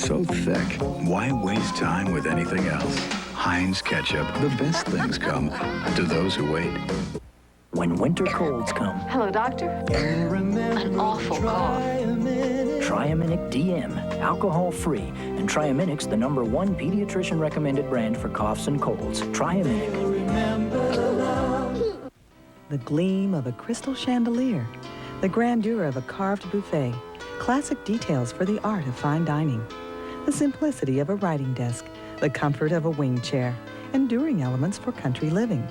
so thick, why waste time with anything else? Heinz ketchup, the best things come to those who wait. When winter colds come. Hello, doctor. An awful cough. Triaminic DM, alcohol-free, and Triaminic's the #1 pediatrician-recommended brand for coughs and colds. Triaminic. The gleam of a crystal chandelier, the grandeur of a carved buffet, classic details for the art of fine dining, the simplicity of a writing desk, the comfort of a wing chair, enduring elements for country living,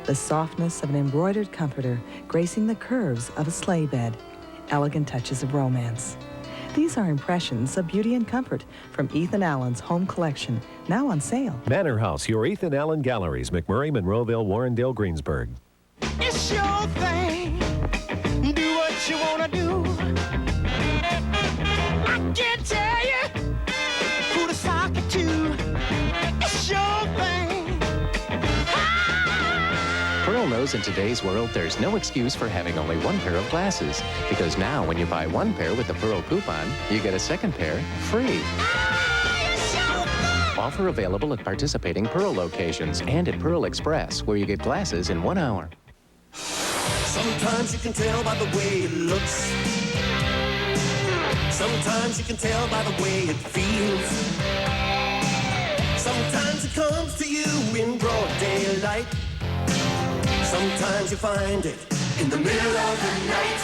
the softness of an embroidered comforter gracing the curves of a sleigh bed, elegant touches of romance. These are impressions of beauty and comfort from Ethan Allen's home collection, now on sale. Manor House, your Ethan Allen Galleries, McMurray, Monroeville, Warrendale, Greensburg. It's your thing. Do what you want to do. I can't tell you who to sock it to. It's your thing. Pearl knows in today's world there's no excuse for having only one pair of glasses. Because now when you buy one pair with the Pearl coupon, you get a second pair free. Offer available at participating Pearl locations and at Pearl Express, where you get glasses in 1 hour. Sometimes you can tell by the way it looks. Sometimes you can tell by the way it feels. Sometimes it comes to you in broad daylight. Sometimes you find it in the middle of the night.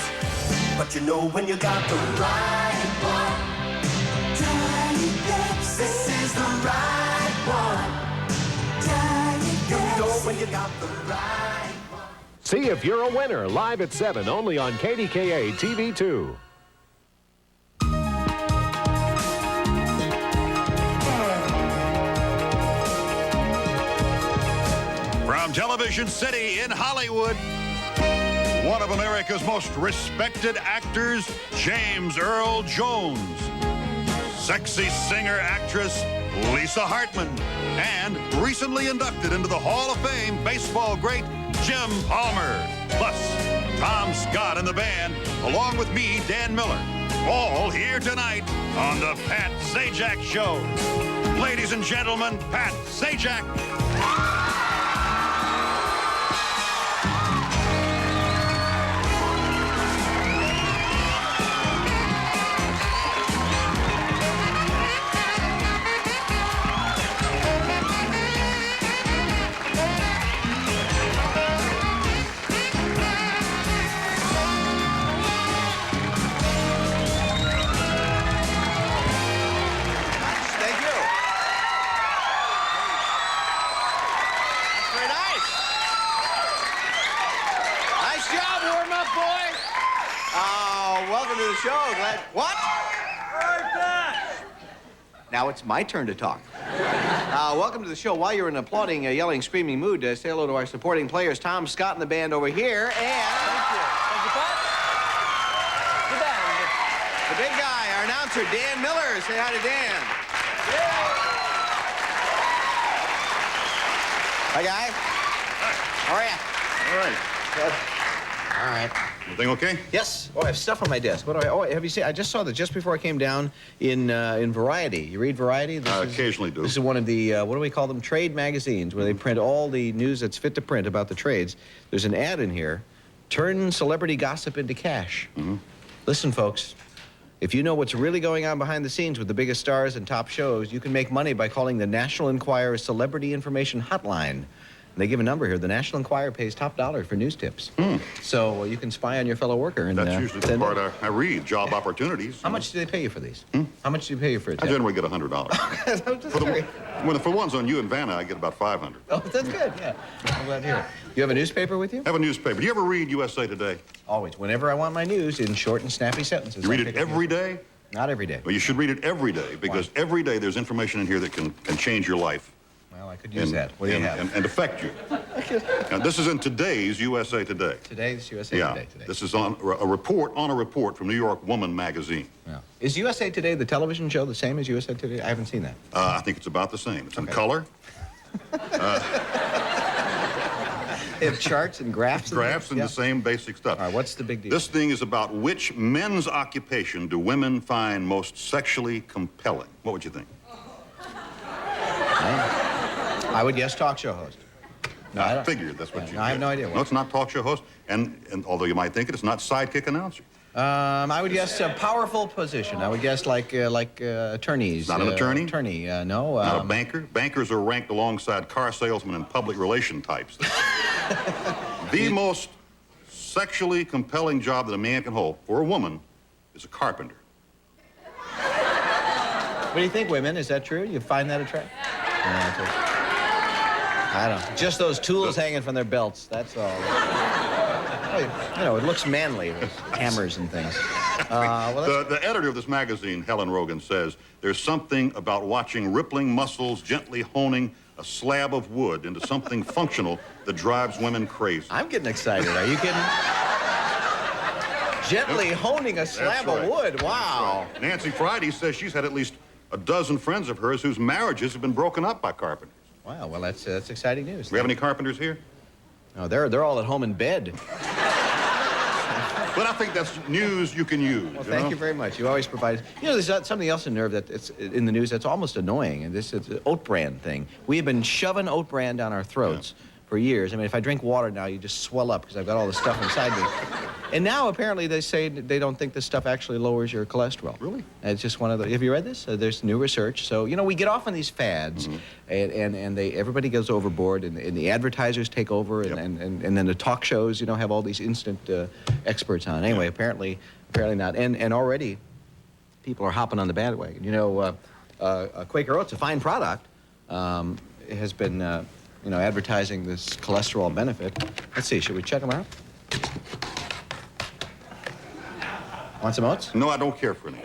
But you know when you got the right one. Giant Pepsi. This is the right one. Giant Pepsi. You know when you got the right one. See if you're a winner, live at 7, only on KDKA TV2. From Television City in Hollywood, one of America's most respected actors, James Earl Jones. Sexy singer-actress, Lisa Hartman. And recently inducted into the Hall of Fame baseball great, Jim Palmer. Plus, Tom Scott and the band, along with me, Dan Miller. All here tonight on the Pat Sajak Show. Ladies and gentlemen, Pat Sajak. Welcome to the show. Glad. What? Now it's my turn to talk. Welcome to the show. While you're in an applauding, yelling, screaming mood, say hello to our supporting players, Tom Scott and the band over here, and... Thank you. Thank you, Pat. The band. The big guy, our announcer, Dan Miller. Say hi to Dan. Hi, guy. How are you? All right. Good. All right. Everything okay? Yes. Oh, I have stuff on my desk. What do I... Oh, have you seen... I just saw that just before I came down in Variety. You read Variety? Occasionally do. This is one of the, what do we call them? Trade magazines, where they print all the news that's fit to print about the trades. There's an ad in here. Turn celebrity gossip into cash. Mm-hmm. Listen, folks. If you know what's really going on behind the scenes with the biggest stars and top shows, you can make money by calling the National Enquirer Celebrity Information Hotline. They give a number here. The National Enquirer pays top dollar for news tips. So you can spy on your fellow worker. And, that's usually the part I read, job opportunities. How much do they pay you for these? How much do they pay you for it? I generally get $100. For the ones on you and Vanna, I get about $500. Oh, that's good, yeah. I'm glad to hear it. You have a newspaper with you? I have a newspaper. Do you ever read USA Today? Always. Whenever I want my news in short and snappy sentences. You read it every day? Not every day. Well, you should read it every day, because every day there's information in here that can change your life. Well, I could use that. What do you have? And affect you. Now, this is in today's USA Today. Today's USA Today. Today. This is on a report from New York Woman magazine. Yeah. Is USA Today, the television show, the same as USA Today? I haven't seen that. I think it's about the same. It's in color. They have charts and graphs? Graphs and the same basic stuff. All right, what's the big deal? This thing is about which men's occupation do women find most sexually compelling? What would you think? I would guess talk show host. No, I figured that's what you I have no idea. No, it's not talk show host, and although you might think it, it's not sidekick announcer. I would guess a powerful position. I would guess like attorneys. Not an attorney? Attorney, no. Not a banker? Bankers are ranked alongside car salesmen and public relation types. The most sexually compelling job that a man can hold for a woman is a carpenter. What do you think, women? Is that true? You find that attractive? I don't know. Just those tools hanging from their belts, that's all. You know, it looks manly, those hammers and things. The editor of this magazine, Helen Rogan, says there's something about watching rippling muscles gently honing a slab of wood into something functional that drives women crazy. I'm getting excited. Are you kidding? Gently honing a slab of wood. Wow. Right. Nancy Friday says she's had at least a dozen friends of hers whose marriages have been broken up by carpenters. Wow, well, that's exciting news. Do we have any carpenters here? No, they're all at home in bed. But I think that's news you can use. Well, thank you very much. You always provide. You know, there's something else in Nerve that it's in the news that's almost annoying, and this is the oat bran thing. We have been shoving oat bran down our throats for years. I mean, if I drink water now, you just swell up because I've got all the stuff inside me. And now, apparently, they say they don't think this stuff actually lowers your cholesterol. Really? It's just one of the... Have you read this? There's new research. So, you know, we get off on these fads, and everybody goes overboard, and the advertisers take over, and then the talk shows, you know, have all these instant experts on. Anyway, apparently not. And already, people are hopping on the bandwagon. You know, Quaker Oats, a fine product, has been... you know, advertising this cholesterol benefit. Let's see, should we check them out? Want some oats? No, I don't care for any.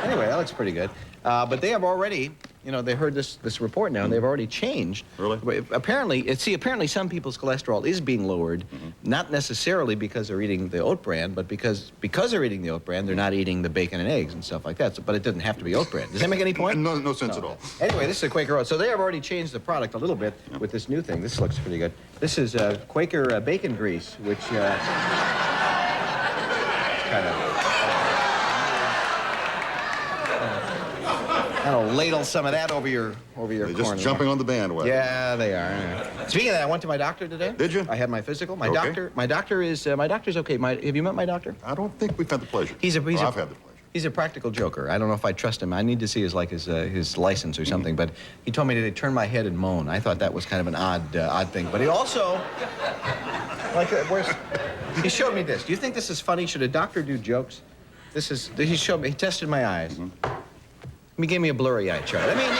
Anyway, that looks pretty good. But they have already, you know, they heard this report now, and they've already changed. Really? Apparently some people's cholesterol is being lowered, not necessarily because they're eating the oat bran, but because they're eating the oat bran, they're not eating the bacon and eggs and stuff like that. So, but it doesn't have to be oat bran. Does that make any point? No sense at all. Anyway, this is a Quaker Oats. So they have already changed the product a little bit with this new thing. This looks pretty good. This is Quaker bacon grease, which kind of ladle some of that over your corn. Just jumping on the bandwagon. Yeah, they are. Speaking of that, I went to my doctor today. Did you? I had my physical. My doctor's okay. Have you met my doctor? I don't think we've had the pleasure. I've had the pleasure. He's a practical joker. I don't know if I trust him. I need to see his license or something. But he told me to turn my head and moan. I thought that was kind of an odd thing. But he also, he showed me this. Do you think this is funny? Should a doctor do jokes? He tested my eyes. He gave me a blurry eye chart. I mean,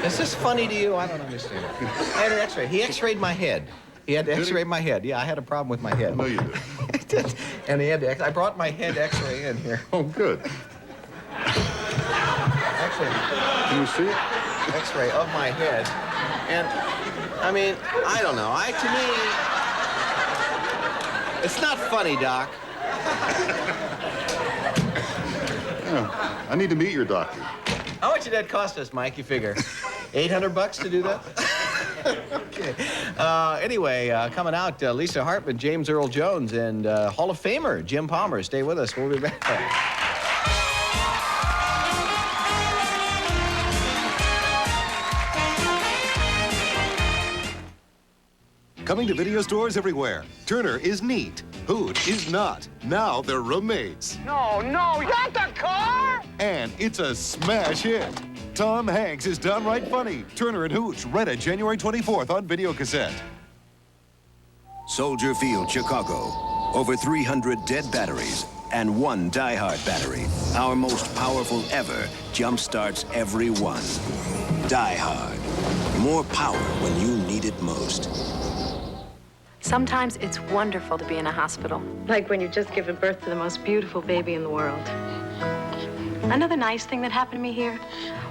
is this funny to you? I don't understand. I had an x-ray. He x-rayed my head. He had to x-ray my head. Yeah, I had a problem with my head. No, you did. And he had to I brought my head x-ray in here. Oh, good. Actually, can you see it? X-ray of my head. And, I mean, I don't know. To me, it's not funny, Doc. I need to meet your doctor. How much did that cost us, Mike, you figure? $800 to do that? Okay. Anyway, coming out, Lisa Hartman, James Earl Jones, and Hall of Famer Jim Palmer. Stay with us. We'll be back. Coming to video stores everywhere. Turner is neat. Hooch is not. Now they're roommates. No, not the car! And it's a smash hit. Tom Hanks is downright funny. Turner and Hooch, rented January 24th on video cassette. Soldier Field, Chicago. Over 300 dead batteries and one die-hard battery. Our most powerful ever jump-starts every one. Die-hard. More power when you need it most. Sometimes it's wonderful to be in a hospital. Like when you've just given birth to the most beautiful baby in the world. Another nice thing that happened to me here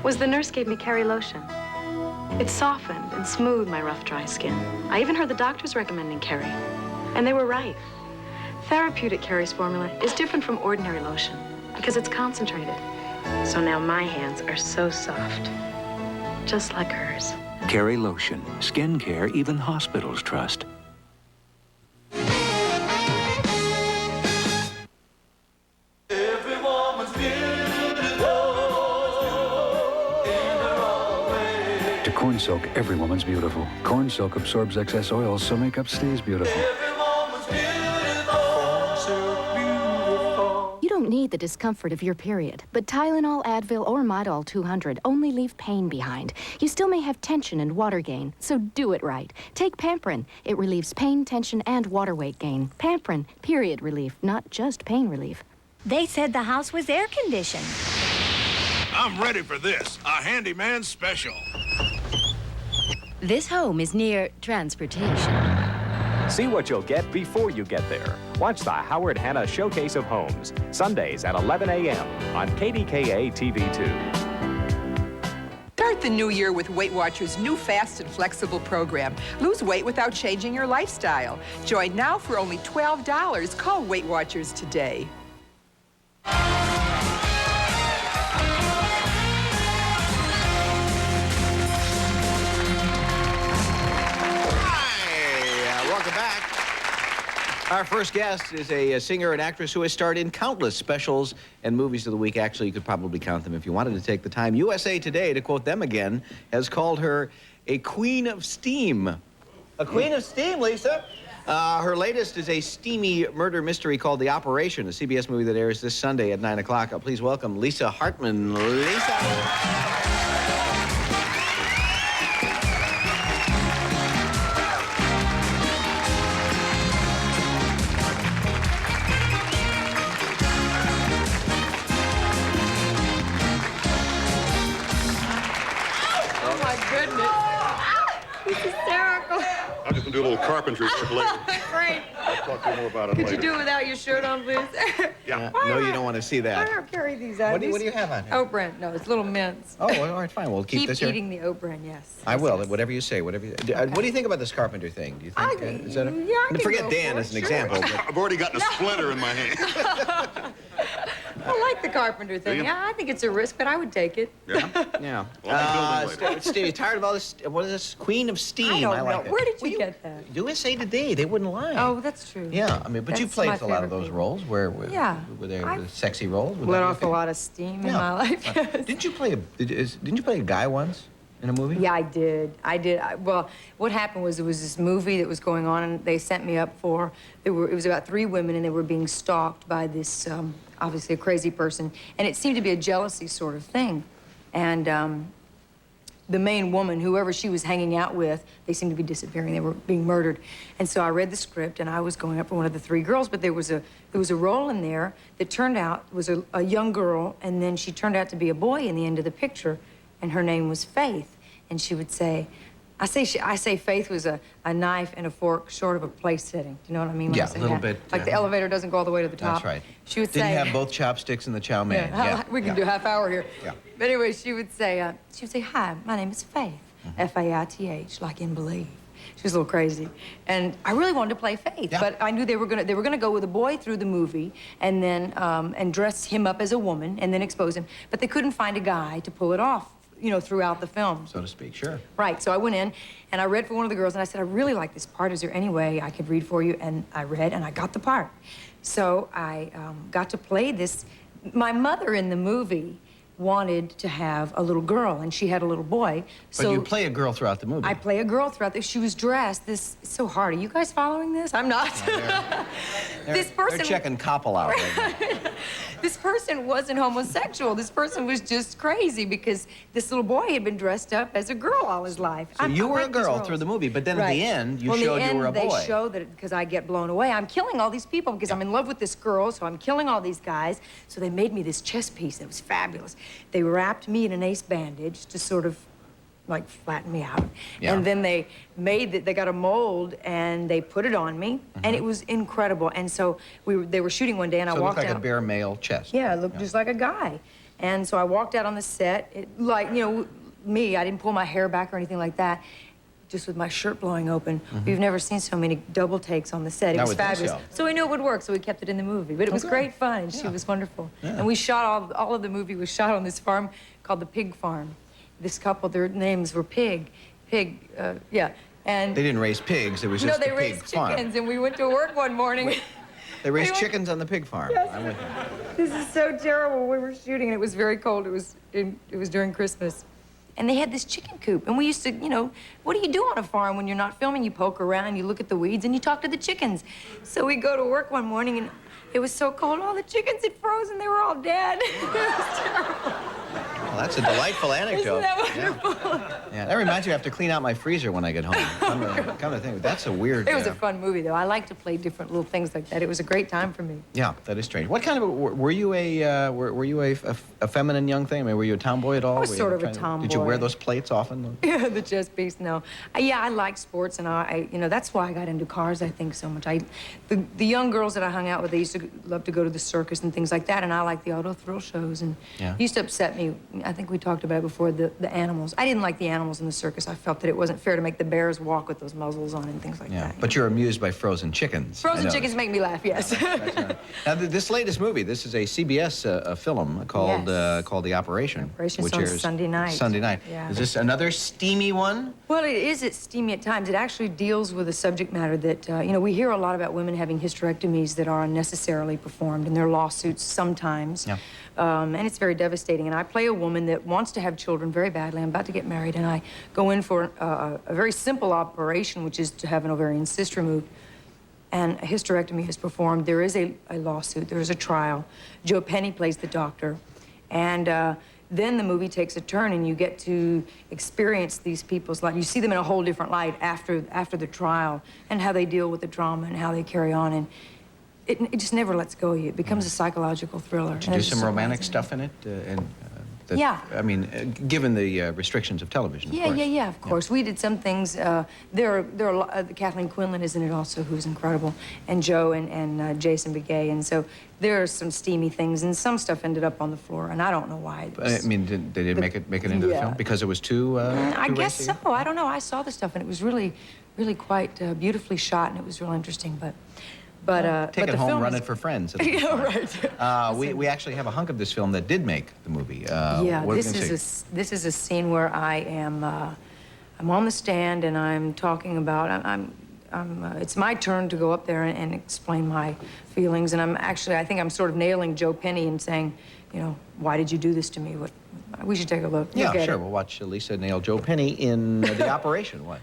was the nurse gave me Kerry lotion. It softened and smoothed my rough, dry skin. I even heard the doctors recommending Kerry. And they were right. Therapeutic Kerry's formula is different from ordinary lotion because it's concentrated. So now my hands are so soft, just like hers. Carry lotion, skin care even hospitals trust. Every woman's beautiful in her own way. To Corn Silk, every woman's beautiful. Corn Silk absorbs excess oils so makeup stays beautiful. Every woman's beautiful. So beautiful. You don't need the discomfort of your period, but Tylenol, Advil, or Midol 200 only leave pain behind. You still may have tension and water gain, so do it right. Take Pamprin. It relieves pain, tension, and water weight gain. Pamprin, period relief, not just pain relief. They said the house was air conditioned. I'm ready for this, a handyman special. This home is near transportation. See what you'll get before you get there. Watch the Howard Hanna Showcase of Homes, Sundays at 11 a.m. on KDKA TV2. Start the new year with Weight Watchers' new fast and flexible program. Lose weight without changing your lifestyle. Join now for only $12. Call Weight Watchers today. Welcome back. Our first guest is a singer and actress who has starred in countless specials and movies of the week. Actually, you could probably count them if you wanted to take the time. USA Today, to quote them again, has called her a queen of steam. A queen of steam, Lisa. Her latest is a steamy murder mystery called The Operation, a CBS movie that airs this Sunday at 9 o'clock. Please welcome Lisa Hartman. Lisa. I'm just going to do a little carpentry work later. Great. I'll talk to you more about it Could later. you do it without your shirt on, please? Yeah. No, you don't want to see I that. don't carry these out. What do you have on here? Oat bran. No, it's little mints. Oh, well, all right, fine. We'll keep this here. eating the oat bran, yes. I will. Whatever you say. Whatever. What do you think about this carpenter thing? Do you think is that? I can forget go Dan for as an it, example. sure. But I've already gotten a splinter in my hand. I like the carpenter thing. Do you? Yeah, I think it's a risk, but I would take it. Yeah? Yeah. Well, I'll be building later. Steve, you tired of all this? What is this? Queen of Steam. I don't like know. it. Where did you get that? USA Today. They wouldn't lie. Oh, that's true. Yeah, I mean, but you That's played my a lot of favorite those people. roles where Yeah. were there I've sexy roles? Would Let that be off okay? a lot of steam in Yeah. my life. Yes. Didn't you play a guy once in a movie? Yeah, I did. Well, what happened was there was this movie that was going on, and they sent me up for. It was about 3 women, and they were being stalked by this obviously a crazy person, and it seemed to be a jealousy sort of thing, and the main woman, whoever she was hanging out with, they seemed to be disappearing. They were being murdered, and so I read the script, and I was going up for one of the 3 girls, but there was a role in there that turned out was a young girl, and then she turned out to be a boy in the end of the picture, and her name was Faith, and she would say, I say Faith was a knife and a fork short of a place setting. Do you know what I mean when Yeah, I say a little that? bit, Like the elevator doesn't go all the way to the top. That's right. She would Didn't say, have both chopsticks in the chow mein. yeah, we can do a half hour here. Yeah. But anyway, she would say, hi, my name is Faith, F-A-I-T-H, like in believe. She was a little crazy, and I really wanted to play Faith, but I knew they were gonna go with a boy through the movie, and then and dress him up as a woman, and then expose him. But they couldn't find a guy to pull it off, you know, throughout the film. So to speak, sure. Right, so I went in, and I read for one of the girls, and I said, I really like this part. Is there any way I could read for you? And I read, and I got the part. So I got to play this. My mother in the movie wanted to have a little girl, and she had a little boy. But you play a girl throughout the movie. I play a girl throughout this. She was dressed. It's so hard. Are you guys following this? I'm not. This person. They're checking Koppel out right now. This person wasn't homosexual. This person was just crazy because this little boy had been dressed up as a girl all his life. So you were a girl through the movie, but then at the end, you showed you were a boy. They show that because I get blown away. I'm killing all these people because I'm in love with this girl, so I'm killing all these guys. So they made me this chess piece that was fabulous. They wrapped me in an ace bandage to sort of like flatten me out. Yeah. And then they got a mold and they put it on me, and it was incredible. And so they were shooting one day, and I walked out. So it looked like a bare male chest. Yeah, it looked just like a guy. And so I walked out on the set, like, you know, me, I didn't pull my hair back or anything like that, just with my shirt blowing open. We've never seen so many double takes on the set. It was fabulous. So we knew it would work, so we kept it in the movie. But it was great fun, and she was wonderful. Yeah. And we shot, all of the movie was shot on this farm called the Pig Farm. This couple, their names were Pig, pig, yeah. And They didn't raise pigs. It was no, just they the raised pig farm. chickens, and we went to work one morning. They raised chickens on the pig farm. Yes. I'm with you. This is so terrible. We were shooting, and it was very cold. It was during Christmas. And they had this chicken coop. And we used to, you know, what do you do on a farm when you're not filming? You poke around, you look at the weeds, and you talk to the chickens. So we go to work one morning, and it was so cold, all the chickens had frozen. They were all dead. It was terrible. Well, that's a delightful anecdote. Isn't that wonderful? Yeah, that reminds me, I have to clean out my freezer when I get home. Come to think, that's a weird... It was a fun movie, though. I like to play different little things like that. It was a great time for me. Yeah, that is strange. What kind of... Were you a feminine young thing? I mean, were you a tomboy at all? I was sort of a tomboy. Did you wear those plates often? Yeah, the chest piece, no. Yeah, I like sports, and I you know, that's why I got into cars, I think, so much. The young girls that I hung out with, they used to love to go to the circus and things like that, and I like the auto thrill shows, and yeah. it used to upset me. I think we talked about it before, the animals. I didn't like the animals in the circus. I felt that it wasn't fair to make the bears walk with those muzzles on and things like that. But you're amused by frozen chickens. Frozen chickens make me laugh, yes. That's right. Now, this latest movie, this is a CBS film called called The Operation. Which on Sunday night. Sunday night. Yeah. Is this another steamy one? Well, it's steamy at times. It actually deals with a subject matter that, you know, we hear a lot about women having hysterectomies that are unnecessarily performed, and there are lawsuits sometimes. Yeah. And it's very devastating. And I play a woman that wants to have children very badly. I'm about to get married, and I go in for a very simple operation, which is to have an ovarian cyst removed. And a hysterectomy is performed. There is a lawsuit. There is a trial. Joe Penny plays the doctor. And then the movie takes a turn, and you get to experience these people's life. You see them in a whole different light after the trial, and how they deal with the trauma and how they carry on. And it just never lets go of you. It becomes a psychological thriller. Did you do some romantic stuff in it? Yeah. I mean, given the restrictions of television, of course. Yeah, of course. We did some things. There are Kathleen Quinlan is in it also, who's incredible, and Joe and Jason Begay, and so there are some steamy things, and some stuff ended up on the floor, and I don't know why. I mean, they didn't make it into the film because it was too. I too guess racy? so. I don't know. I saw the stuff, and it was really quite beautifully shot, and it was real interesting. Take it the home, film run is- it for friends. Yeah, right. We actually have a hunk of this film that did make the movie. Yeah, what are we this gonna is see? this is a scene where I am I'm on the stand, and I'm talking about it's my turn to go up there and explain my feelings, and I think I'm sort of nailing Joe Penny and saying, you know, why did you do this to me? We should take a look. Yeah, Look at sure. it. We'll watch Lisa nail Joe Penny in The Operation. What?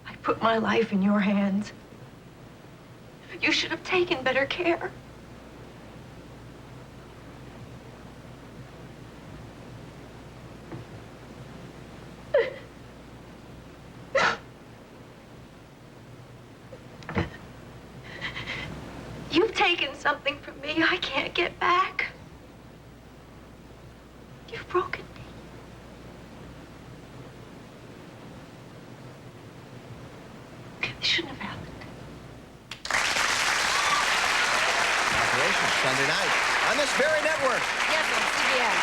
I put my life in your hands. You should have taken better care. You've taken something from me I can't get back. You've broken me. This shouldn't have happened. Operation Sunday night on this very network. Yes, on CBS.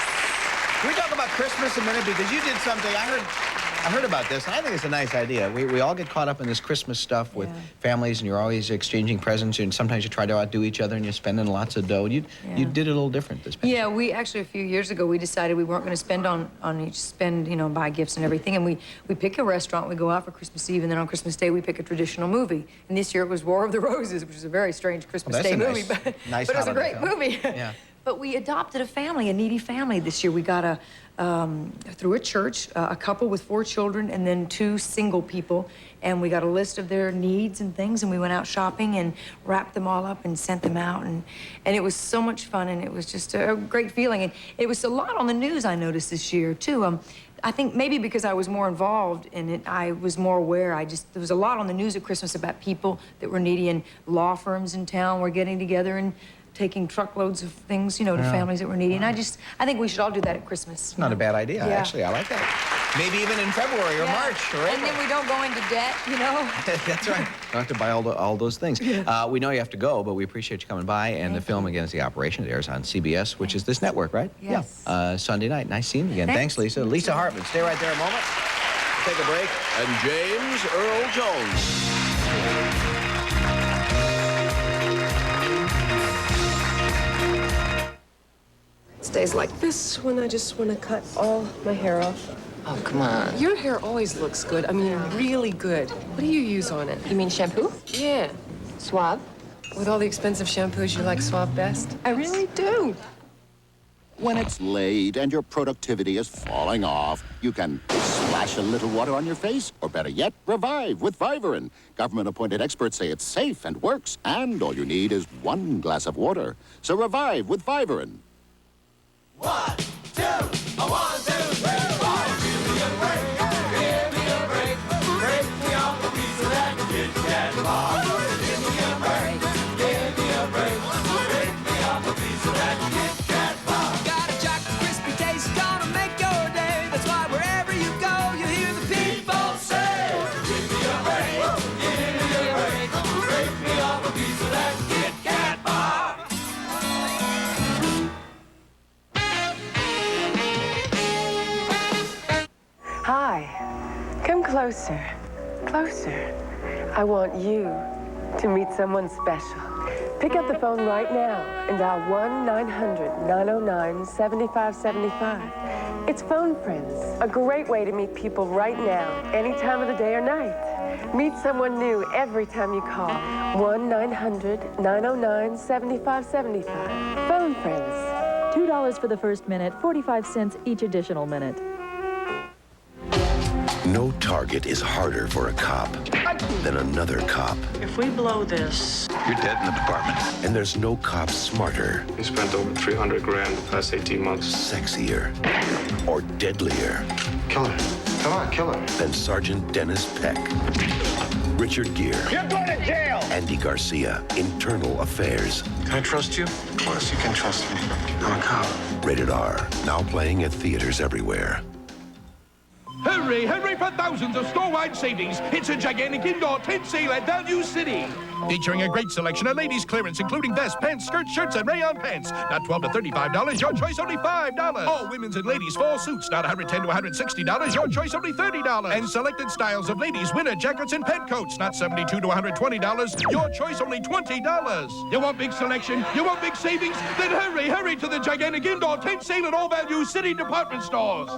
Can we talk about Christmas a minute? Because you did something, I heard about this, and I think it's a nice idea. We all get caught up in this Christmas stuff with families, and you're always exchanging presents, and sometimes you try to outdo each other, and you're spending lots of dough. You did it a little different this past year. Yeah, we actually, a few years ago, we decided we weren't going to spend you know, buy gifts and everything. And we pick a restaurant, we go out for Christmas Eve, and then on Christmas Day, we pick a traditional movie. And this year it was War of the Roses, which is a very strange Christmas Day movie, but it was a great movie. Yeah. But we adopted a family, a needy family this year. We got through a church, a couple with 4 children, and then 2 single people. And we got a list of their needs and things, and we went out shopping and wrapped them all up and sent them out. And it was so much fun, and it was just a great feeling. And it was a lot on the news, I noticed this year, too. I think maybe because I was more involved in it, I was more aware. There was a lot on the news at Christmas about people that were needy, and law firms in town were getting together and taking truckloads of things, you know, to families that were needy. And I think we should all do that at Christmas. It's not a bad idea, Yeah. actually. I like that. Maybe even in February or March or April. And then we don't go into debt, you know? That's right. Don't have to buy all those things. We know you have to go, but we appreciate you coming by. And the film, again, is The Operation. It airs on CBS, which is this network, right? Yes. Yeah. Sunday night. Nice seeing you again. Thanks. Thanks, Lisa. Lisa Hartman. Stay right there a moment. Take a break. And James Earl Jones. It's Just days like this when I just want to cut all my hair off. Oh, come on. Your hair always looks good. I mean, really good. What do you use on it? You mean shampoo? Yeah. Suave? With all the expensive shampoos, you like Suave best? I really do. When it's late and your productivity is falling off, you can splash a little water on your face, or better yet, revive with Vivarin. Government-appointed experts say it's safe and works, and all you need is 1 glass of water. So revive with Vivarin. 1, 2, 1, 2, 3, 4. Give me a break, give me a break. Break me off a piece of that Kit Kat bar. Give me a break, give me a break. Break me off a piece of that Kit Kat bar. Got a chocolate crispy taste, gonna make your day. That's why wherever you go, you hear the people say, give me a break, give me a break. Break me off a piece of that Kit Kat bar. Hi. Come closer. Closer. I want you to meet someone special. Pick up the phone right now and dial 1-900-909-7575. It's Phone Friends, a great way to meet people right now, any time of the day or night. Meet someone new every time you call. 1-900-909-7575. Phone Friends. $2 for the first minute, 45 cents each additional minute. No target is harder for a cop than another cop. If we blow this, You're dead in the department. And there's no cop smarter. We spent over 300 grand the past 18 months. Sexier. Or deadlier. Kill her. Come on, kill her. Than Sergeant Dennis Peck. Richard Gere. You're going to jail! Andy Garcia. Internal Affairs. Can I trust you? Of course you can trust me. I'm a cop. Rated R. Now playing at theaters everywhere. Hurry, hurry for thousands of store-wide savings. It's a gigantic indoor tent sale at Value City. Featuring a great selection of ladies' clearance, including vests, pants, skirts, shirts, and rayon pants. Not $12 to $35, your choice only $5. All women's and ladies' fall suits, not $110 to $160, your choice only $30. And selected styles of ladies' winter jackets and petcoats, not $72 to $120, your choice only $20. You want big selection? You want big savings? Then hurry, hurry to the gigantic indoor tent sale at all Value City department stores.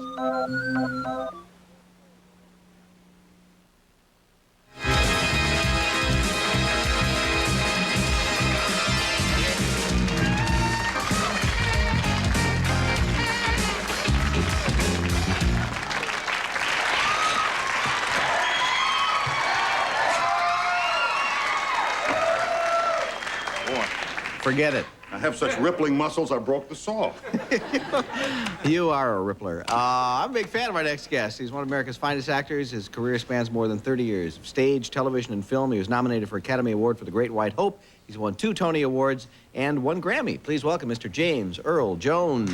Forget it. I have such rippling muscles, I broke the saw. You are a rippler. I'm a big fan of our next guest. He's one of America's finest actors. His career spans more than 30 years of stage, television, and film. He was nominated for Academy Award for The Great White Hope. He's won 2 Tony Awards and 1 Grammy. Please welcome Mr. James Earl Jones.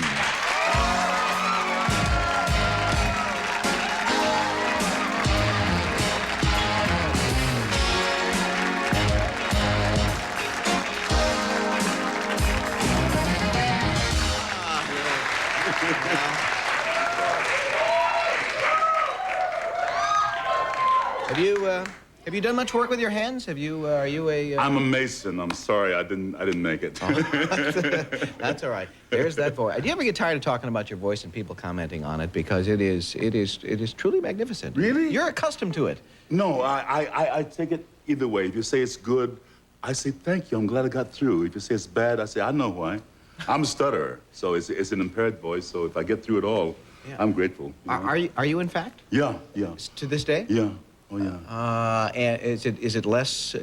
Have you done much work with your hands? Have you? Are you a? I'm a mason. I'm sorry, I didn't make it. That's all right. There's that voice. Do you ever get tired of talking about your voice and people commenting on it because it is truly magnificent? Really? You're accustomed to it. No, I take it either way. If you say it's good, I say thank you. I'm glad I got through. If you say it's bad, I say I know why. I'm a stutterer, so it's an impaired voice. So if I get through it all, yeah. I'm grateful. You know? Are you in fact? Yeah. To this day? Yeah. Oh yeah. And is it less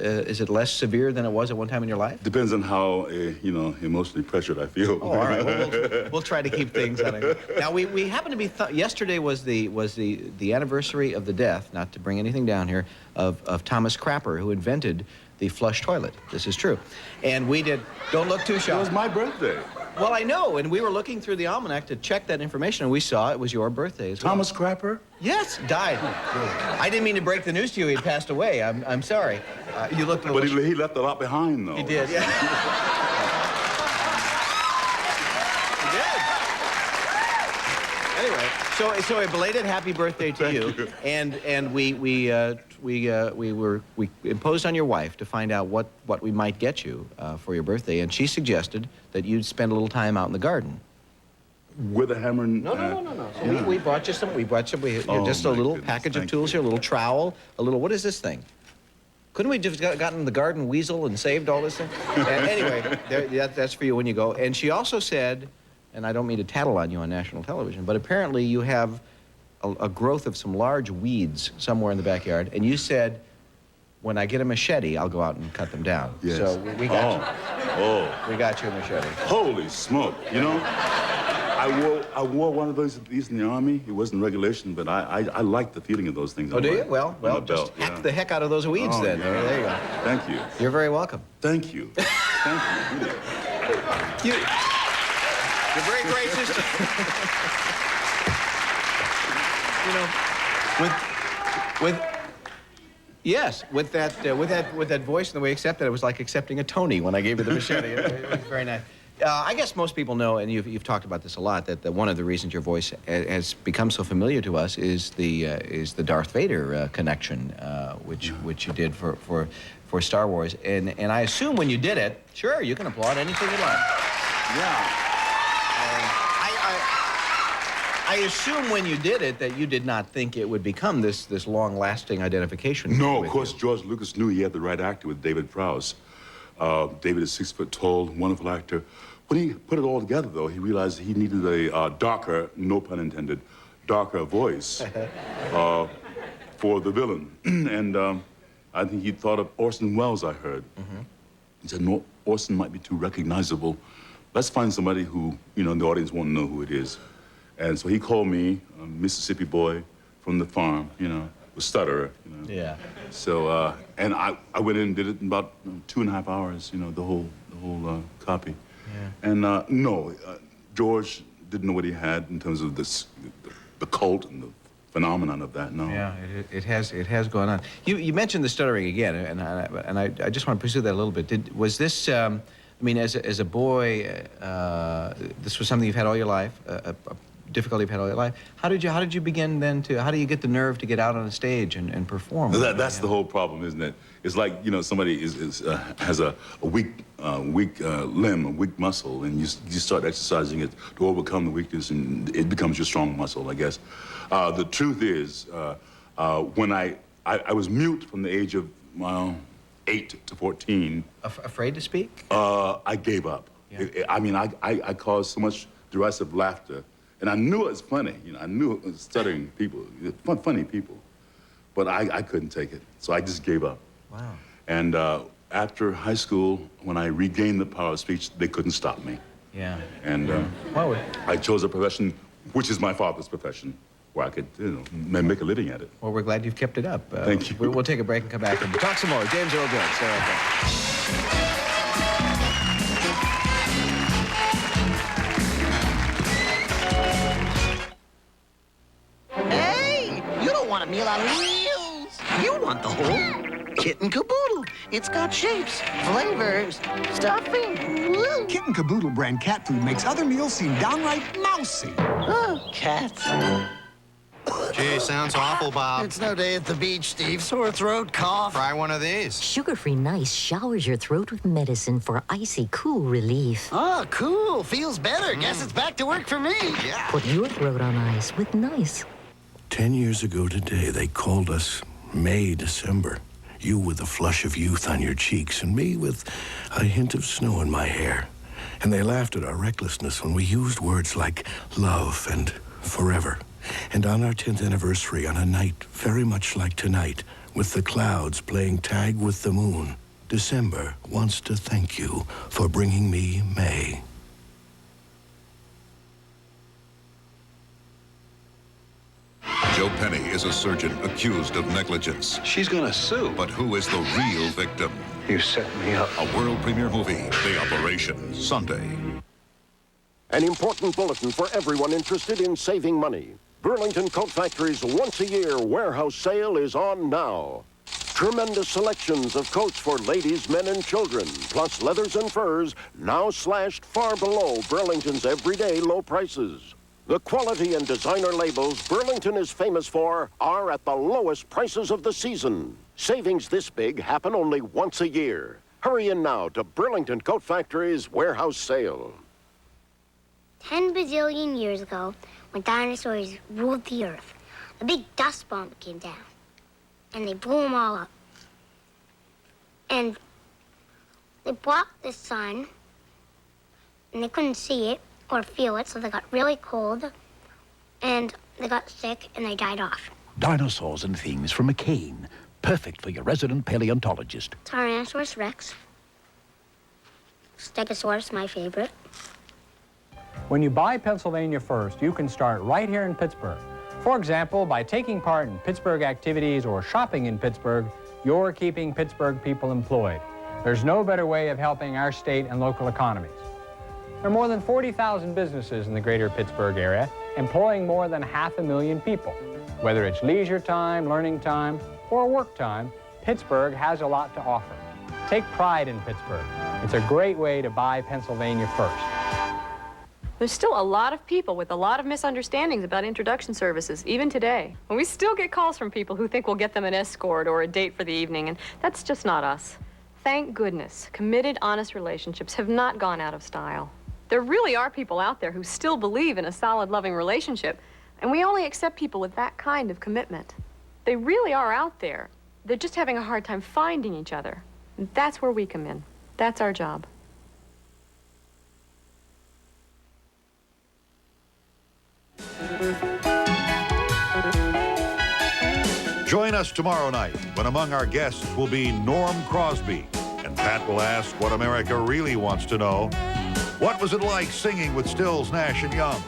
severe than it was at one time in your life? Depends on how emotionally pressured I feel. Oh, all right. Well, we'll try to keep things on it. Now we happen to be yesterday was the anniversary of the death, not to bring anything down here, of Thomas Crapper, who invented the flush toilet. This is true. And we did. Don't look too shocked. It was my birthday. Well, I know, and we were looking through the almanac to check that information, and we saw it was your birthday as well. Thomas Crapper? Yes, died. I didn't mean to break the news to you. He had passed away. I'm sorry. You looked a little... But he left a lot behind, though. He did, yeah. He did. Anyway, so a belated happy birthday to you. And we imposed on your wife to find out what we might get you for your birthday, and she suggested that you'd spend a little time out in the garden. with a hammer and... No. So we brought you some, just a little package of tools here, a little trowel, a little, what is this thing? Couldn't we just gotten the garden weasel and saved all this thing? Anyway, that's for you when you go. And she also said, and I don't mean to tattle on you on national television, but apparently you have a growth of some large weeds somewhere in the backyard, and you said, when I get a machete, I'll go out and cut them down. Yes. So we got you. We got you a machete. Holy smoke, you know? I wore one of these in the Army. It wasn't regulation, but I like the feeling of those things. Oh, do you? Well, just hack the heck out of those weeds then. Yeah. There you go. Thank you. You're very welcome. Thank you. Thank you. You're very gracious. You know, with that voice and the way you accepted it, was like accepting a Tony when I gave you the machete. It was very nice. I guess most people know, and you've talked about this a lot, that one of the reasons your voice has become so familiar to us is the Darth Vader connection, which you did for Star Wars. And I assume when you did it, sure, you can applaud anything you like. Yeah. I assume when you did it that you did not think it would become this long-lasting identification. No, of course, George Lucas knew he had the right actor with David Prowse. David is 6 foot tall, wonderful actor. When he put it all together, though, he realized he needed a darker, no pun intended, darker voice for the villain. And I think he thought of Orson Welles, I heard. He said, no, Orson might be too recognizable. Let's find somebody who, you know, the audience won't know who it is. And so he called me, a Mississippi boy from the farm, you know, a stutterer, you know. Yeah. So, and I went in and did it in about 2.5 hours, you know, the whole copy. Yeah. And no, George didn't know what he had in terms of the cult and the phenomenon of that. No. Yeah, it has gone on. You mentioned the stuttering again, and I just want to pursue that a little bit. Was this? I mean, as a boy, this was something you've had all your life. A difficulty you've had all your life. How did you begin then to? How do you get the nerve to get out on a stage and perform? That's the whole problem, isn't it? It's like, you know, somebody has a weak limb, a weak muscle, and you start exercising it to overcome the weakness, and it becomes your strong muscle, I guess. The truth is, when I was mute from the age of 8 to 14. Afraid to speak? I gave up. Yeah. I mean, I caused so much derisive laughter. And I knew it was funny. You know, I knew it was stuttering people, funny people. But I couldn't take it. So I just gave up. Wow. And after high school, when I regained the power of speech, they couldn't stop me. Yeah. And I chose a profession, which is my father's profession, where I could, you know, make a living at it. Well, we're glad you've kept it up. Thank you. We'll take a break and come back and talk some more. James Earl Jones. Stay right there. Want a meal on wheels? You want the whole kit and caboodle. It's got shapes, flavors, stuffing. Woo. Kit and Caboodle brand cat food makes other meals seem downright mousy. Oh, cats. Gee, sounds awful, Bob. It's no day at the beach, Steve. Sore throat, cough. Try one of these. Sugar-free Nice showers your throat with medicine for icy, cool relief. Oh, cool. Feels better. Guess it's back to work for me. Yeah. Put your throat on ice with Nice. 10 years ago today, they called us May, December. You with a flush of youth on your cheeks, and me with a hint of snow in my hair. And they laughed at our recklessness when we used words like love and forever. And on our 10th anniversary, on a night very much like tonight, with the clouds playing tag with the moon, December wants to thank you for bringing me May. Joe Penny is a surgeon accused of negligence. She's gonna sue. But who is the real victim? You set me up. A world premiere movie, The Operation, Sunday. An important bulletin for everyone interested in saving money. Burlington Coat Factory's once-a-year warehouse sale is on now. Tremendous selections of coats for ladies, men, and children, plus leathers and furs, now slashed far below Burlington's everyday low prices. The quality and designer labels Burlington is famous for are at the lowest prices of the season. Savings this big happen only once a year. Hurry in now to Burlington Coat Factory's warehouse sale. 10 bazillion years ago, when dinosaurs ruled the earth, a big dust bomb came down, and they blew them all up. And they blocked the sun, and they couldn't see it or feel it, so they got really cold, and they got sick, and they died off. Dinosaurs and things from a cane. Perfect for your resident paleontologist. Tyrannosaurus Rex. Stegosaurus, my favorite. When you buy Pennsylvania First, you can start right here in Pittsburgh. For example, by taking part in Pittsburgh activities or shopping in Pittsburgh, you're keeping Pittsburgh people employed. There's no better way of helping our state and local economies. There are more than 40,000 businesses in the greater Pittsburgh area, employing more than 500,000 people. Whether it's leisure time, learning time, or work time, Pittsburgh has a lot to offer. Take pride in Pittsburgh. It's a great way to buy Pennsylvania First. There's still a lot of people with a lot of misunderstandings about introduction services, even today. And we still get calls from people who think we'll get them an escort or a date for the evening, and that's just not us. Thank goodness, committed, honest relationships have not gone out of style. There really are people out there who still believe in a solid, loving relationship, and we only accept people with that kind of commitment. They really are out there. They're just having a hard time finding each other. And that's where we come in. That's our job. Join us tomorrow night when among our guests will be Norm Crosby. And Pat will ask what America really wants to know. What was it like singing with Stills, Nash, and Young?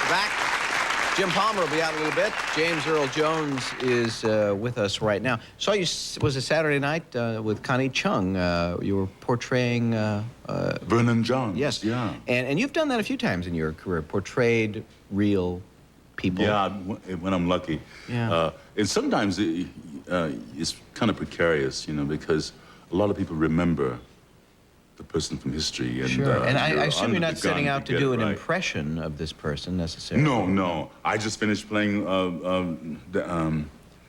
Back. Jim Palmer will be out a little bit. James Earl Jones is with us right now. Saw you, was it Saturday night with Connie Chung? You were portraying... Vernon John. Yes. Yeah. And you've done that a few times in your career, portrayed real people. Yeah, when I'm lucky. Yeah. And sometimes it's kind of precarious, you know, because a lot of people remember the person from history. And, sure. And I assume you're not setting out to do an right. impression of this person necessarily. No, no. I just finished playing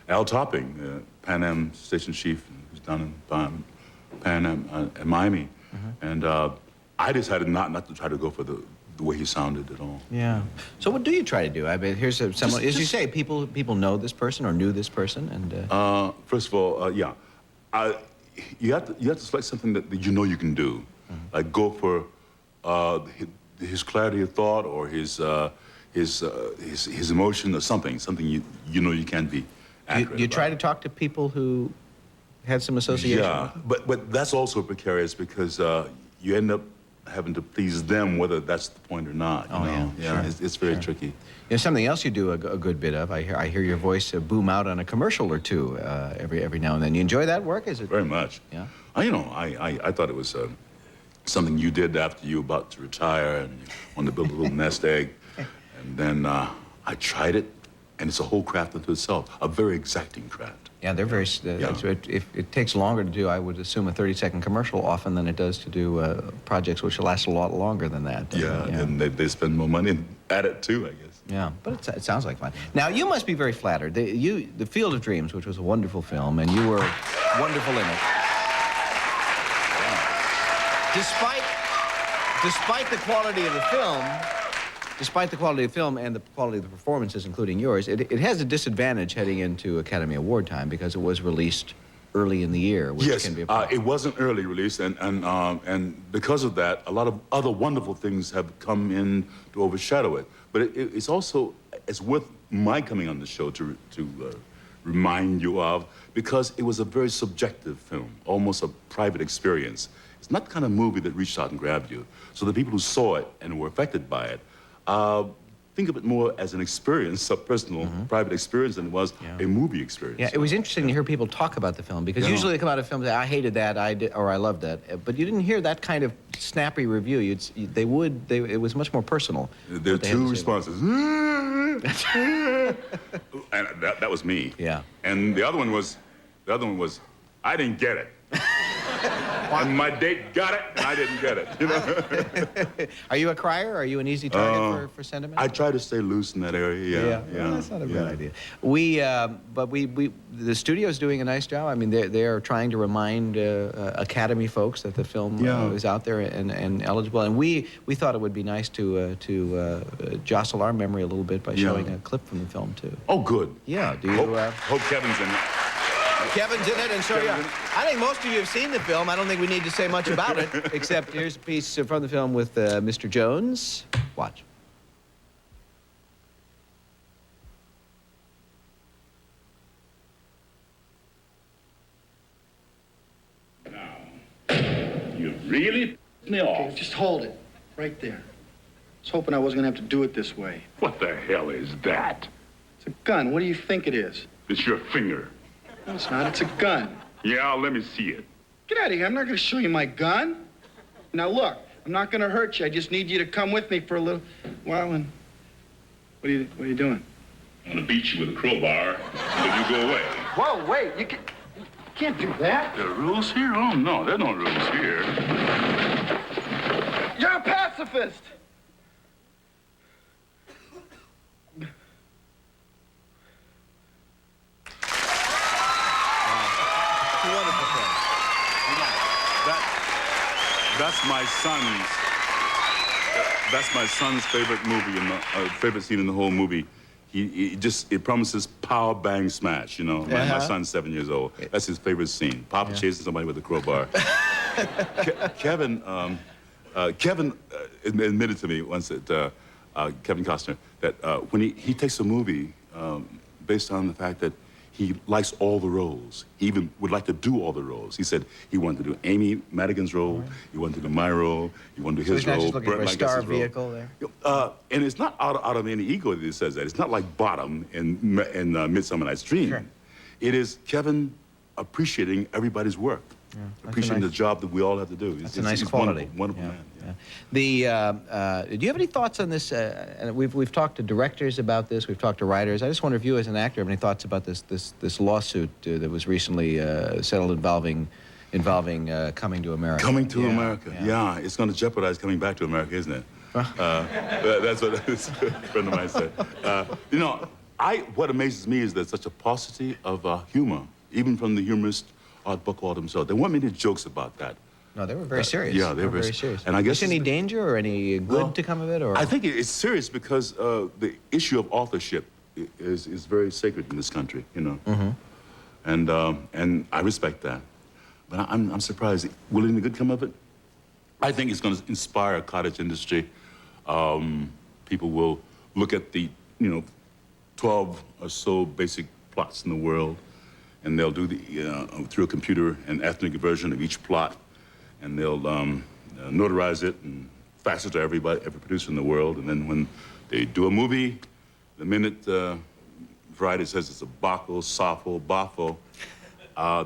Al Topping, Pan Am station chief, who's down in Pan Am at Miami. And I decided not to try to go for the way he sounded at all. Yeah. So what do you try to do? I mean, here's someone, as you say, people know this person or knew this person, and... First of all, yeah. You have to select something that you know you can do. Like go for his clarity of thought or his emotion or something you know you can be accurate You try to talk to people who had some association? Yeah, but that's also precarious because you end up having to please them whether that's the point or not. You know? Yeah, sure. It's very tricky. You know, something else you do a good bit of. I hear your voice boom out on a commercial or two every now and then. You enjoy that work? Is it very much? Yeah. You know, I thought it was something you did after you were about to retire and you wanted to build a little nest egg, and then I tried it, and it's a whole craft unto itself, a very exacting craft. Yeah, they're very. If it takes longer to do, I would assume, a 30-second commercial often than it does to do projects which last a lot longer than that. Yeah, and they spend more money at it too, I guess. Yeah, but it sounds like fun. Now, you must be very flattered. The Field of Dreams, which was a wonderful film, and you were wonderful in it. Despite the quality of the film, and the quality of the performances, including yours, it has a disadvantage heading into Academy Award time because it was released early in the year, which yes, can be a problem. It wasn't early release, and because of that, a lot of other wonderful things have come in to overshadow it. But it's also, it's worth my coming on the show to remind you of, because it was a very subjective film, almost a private experience. It's not the kind of movie that reached out and grabbed you. So the people who saw it and were affected by it, think of it more as an experience, a personal, private experience, than it was a movie experience. Yeah, it was interesting to hear people talk about the film, because usually they come out of films and say, I hated that, or I loved that. But you didn't hear that kind of snappy review. It was much more personal. There are two responses. And that was me. Yeah. And the other one was, I didn't get it. And my date got it, and I didn't get it. You know? Are you a crier? Are you an easy target for sentiment? I try to stay loose in that area. Yeah. Well, that's not a bad idea. But the studio's doing a nice job. I mean, they're trying to remind Academy folks that the film is out there and eligible. And we thought it would be nice to jostle our memory a little bit by showing a clip from the film too. Oh, good. Yeah. Do you hope Kevin's in it? Kevin's in it, and so I think most of you have seen the film. I don't think we need to say much about it, except here's a piece from the film with Mr. Jones. Watch. Now, you really pissed me off. Okay, just hold it. Right there. I was hoping I wasn't going to have to do it this way. What the hell is that? It's a gun. What do you think it is? It's your finger. No, it's not. It's a gun. Yeah, let me see it. Get out of here. I'm not going to show you my gun. Now, look, I'm not going to hurt you. I just need you to come with me for a little while and... What are you doing? I'm going to beat you with a crowbar until you go away. Whoa, wait. You can't do that. There are rules here? Oh, no, there are no rules here. You're a pacifist. That's my son's favorite movie, favorite scene in the whole movie. It promises power, bang, smash, you know. My son's 7 years old. That's his favorite scene. Papa chasing somebody with a crowbar. Kevin admitted to me once that, Kevin Costner, that when he takes a movie based on the fact that he likes all the roles. He even would like to do all the roles. He said he wanted to do Amy Madigan's role, he wanted to do my role, he wanted to do his role. So he's not just looking for a star vehicle there? And it's not out of any ego that he says that. It's not like Bottom in Midsummer Night's Dream. Sure. It is Kevin appreciating everybody's work. Appreciating the job that we all have to do. That's a nice quality. Wonderful man. Do you have any thoughts on this? And we've talked to directors about this. We've talked to writers. I just wonder if you, as an actor, have any thoughts about this lawsuit that was recently settled involving Coming to America. Coming to America. Yeah, it's going to jeopardize coming back to America, isn't it? That's what a friend of mine said. You know, what amazes me is there's such a paucity of humor, even from the humorist Art Buchwald himself. There weren't many jokes about that. No, they were very serious. Yeah, they were very serious. And I guess is any danger or any good to come of it? Or I think it's serious because the issue of authorship is very sacred in this country, you know. And I respect that, but I'm surprised. Will any good come of it? I think it's going to inspire a cottage industry. People will look at the 12 or so basic plots in the world, and they'll do through a computer an ethnic version of each plot, and they'll notarize it and fax it to every producer in the world. And then when they do a movie, the minute Variety says it's a Bacco, Sappho, Baffo,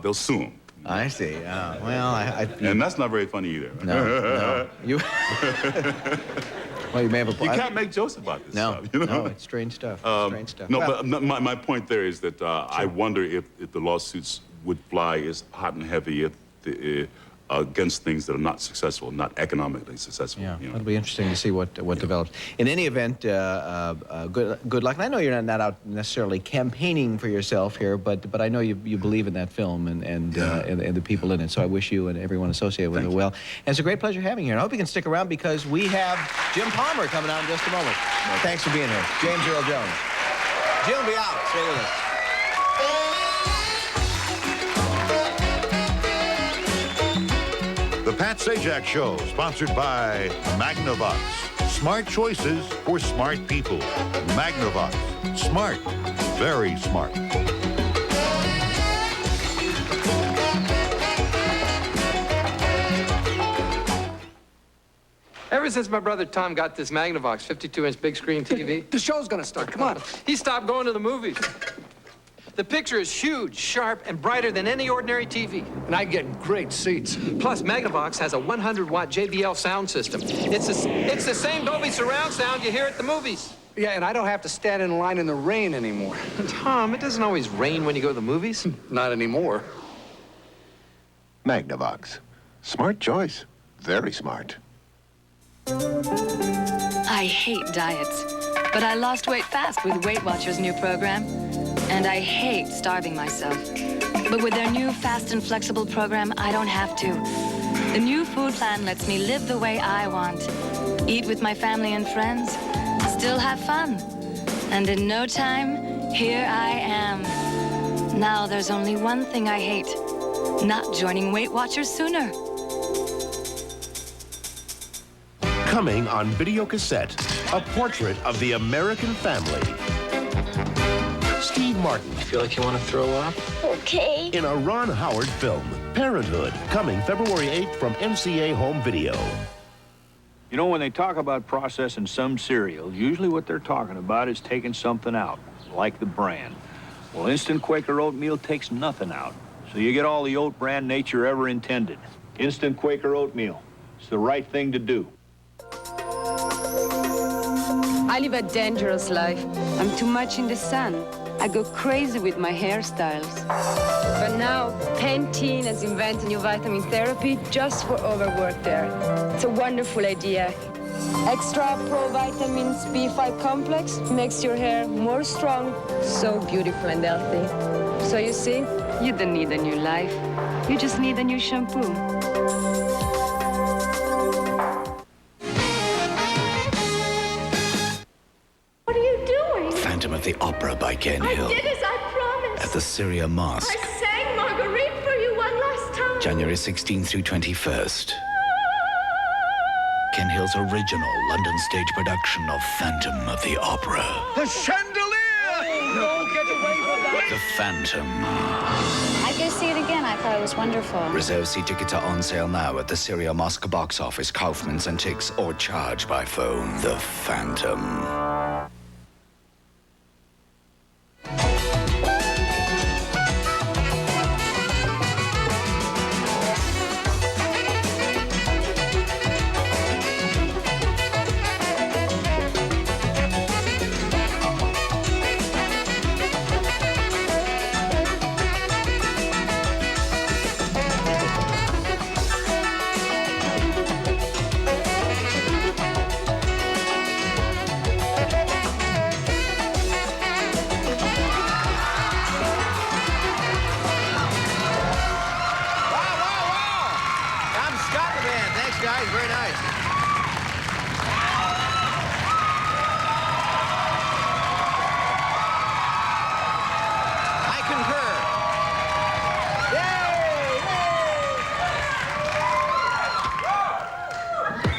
they'll sue them. I see. Well, and that's not very funny either. No. You. Well, you may have. You can't make jokes about this stuff. You know? No, it's strange stuff. Strange stuff. No, but my point there is that I wonder if the lawsuits would fly as hot and heavy if against things that are not successful, not economically successful. Yeah, it'll be interesting to see what develops. In any event, good luck. And I know you're not out necessarily campaigning for yourself here, but I know you believe in that film and the people in it. So I wish you and everyone associated with it well. And it's a great pleasure having you here. And I hope you can stick around because we have Jim Palmer coming out in just a moment. Thanks for being here. James Earl Jones. Jim will be out. Stay with us. The Pat Sajak Show, sponsored by Magnavox. Smart choices for smart people. Magnavox. Smart. Very smart. Ever since my brother Tom got this Magnavox 52-inch big screen TV... The show's gonna start, come on. He stopped going to the movies. The picture is huge, sharp, and brighter than any ordinary TV. And I get great seats. Plus, Magnavox has a 100-watt JBL sound system. It's the same Dolby surround sound you hear at the movies. Yeah, and I don't have to stand in line in the rain anymore. Tom, it doesn't always rain when you go to the movies. Not anymore. Magnavox. Smart choice. Very smart. I hate diets, but I lost weight fast with Weight Watchers' new program. And I hate starving myself. But with their new fast and flexible program, I don't have to. The new food plan lets me live the way I want. Eat with my family and friends, still have fun. And in no time, here I am. Now there's only one thing I hate, not joining Weight Watchers sooner. Coming on video cassette, a portrait of the American family. Steve Martin. I feel like you want to throw up? Okay. In a Ron Howard film, Parenthood, coming February 8th from NCA Home Video. You know, when they talk about processing some cereals, usually what they're talking about is taking something out, like the bran. Well, Instant Quaker Oatmeal takes nothing out, so you get all the oat bran nature ever intended. Instant Quaker Oatmeal. It's the right thing to do. I live a dangerous life. I'm too much in the sun. I go crazy with my hairstyles. But now, Pantene has invented a new vitamin therapy just for overworked hair. It's a wonderful idea. Extra Pro Vitamins B5 complex makes your hair more strong, so beautiful and healthy. So you see, you don't need a new life. You just need a new shampoo. Phantom of the Opera by Ken Hill. I did as I promised. At the Syria Mosque. I sang Marguerite for you one last time. January 16th through 21st. Ken Hill's original London stage production of Phantom of the Opera. The chandelier! No, get away from that! The Phantom. I'd go see it again. I thought it was wonderful. Reserve seat tickets are on sale now at the Syria Mosque box office, Kaufman's and Tix, or charge by phone. The Phantom.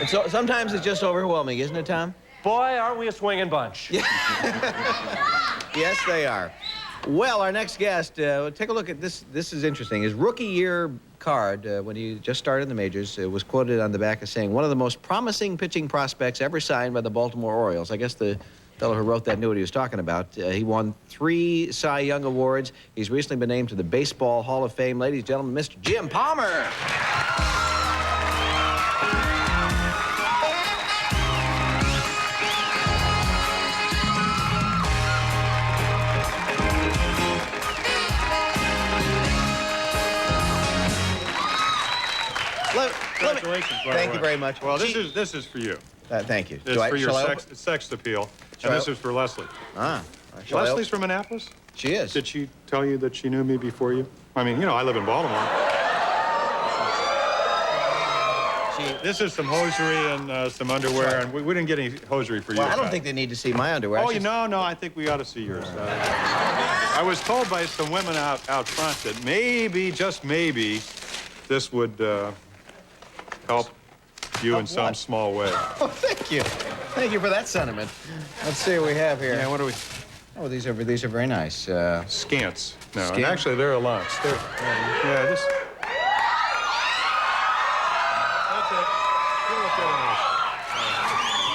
So sometimes it's just overwhelming, isn't it, Tom? Boy, aren't we a swinging bunch. Yes, they are. Well, our next guest, take a look at this. This is interesting. His rookie year card, when he just started in the majors, was quoted on the back as saying, one of the most promising pitching prospects ever signed by the Baltimore Orioles. I guess the fellow who wrote that knew what he was talking about. He won 3 Cy Young Awards. He's recently been named to the Baseball Hall of Fame. Ladies and gentlemen, Mr. Jim Palmer. Congratulations, by the Thank way. you very much. Well, this is for you. Thank you. It's for your sex appeal. And this is for Leslie. Ah. Leslie's from Annapolis? She is. Did she tell you that she knew me before you? I mean, you know, I live in Baltimore. This is some hosiery and some underwear, and we didn't get any hosiery for you. Well, I don't think they need to see my underwear. Oh, no, I think we ought to see yours. I was told by some women out front that maybe, just maybe, this would help you in some small way. Oh, thank you. Thank you for that sentiment. Let's see what we have here. Yeah, what do we... Oh, these are very nice. Scants. No, and actually, they're a lunch. Yeah, this... That's it. You look good in this.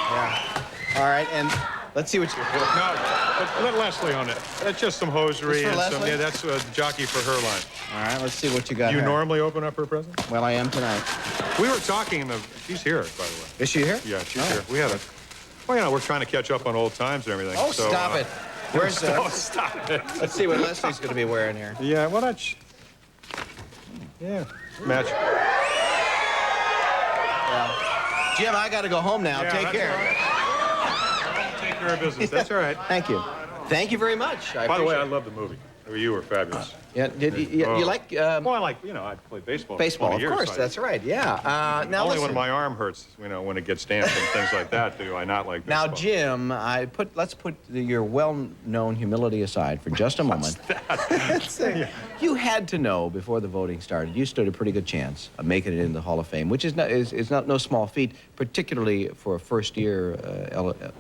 Yeah. All right, and let's see what you... No, but let Leslie on it. That's just some hosiery This for and Leslie? some... Yeah, that's a jockey for her line. All right, let's see what you got You here. normally open up her present? Well, I am tonight. We were talking of... She's here, by the way. Is she here? Yeah, she's here. We had a... Well, you know, we're trying to catch up on old times and everything. Oh, so, stop it. Where's the... Oh, stop it. Let's see what Leslie's going to be wearing here. Yeah, why not... Yeah, match. Well, Jim, I got to go home now. Yeah, Take that's care. all right. I'll take care of business. That's all right. Thank you. Thank you very much. By the way, I love the movie. You were fabulous. Yeah, you like... well, I like, I played baseball for 20 years. Of course, that's right, yeah. Now only listen. when my arm hurts, when it gets damp and things like that, do I not like baseball. Now, Jim, let's put your well-known humility aside for just a moment. You had to know before the voting started, you stood a pretty good chance of making it in the Hall of Fame, which is no small feat, particularly for a first-year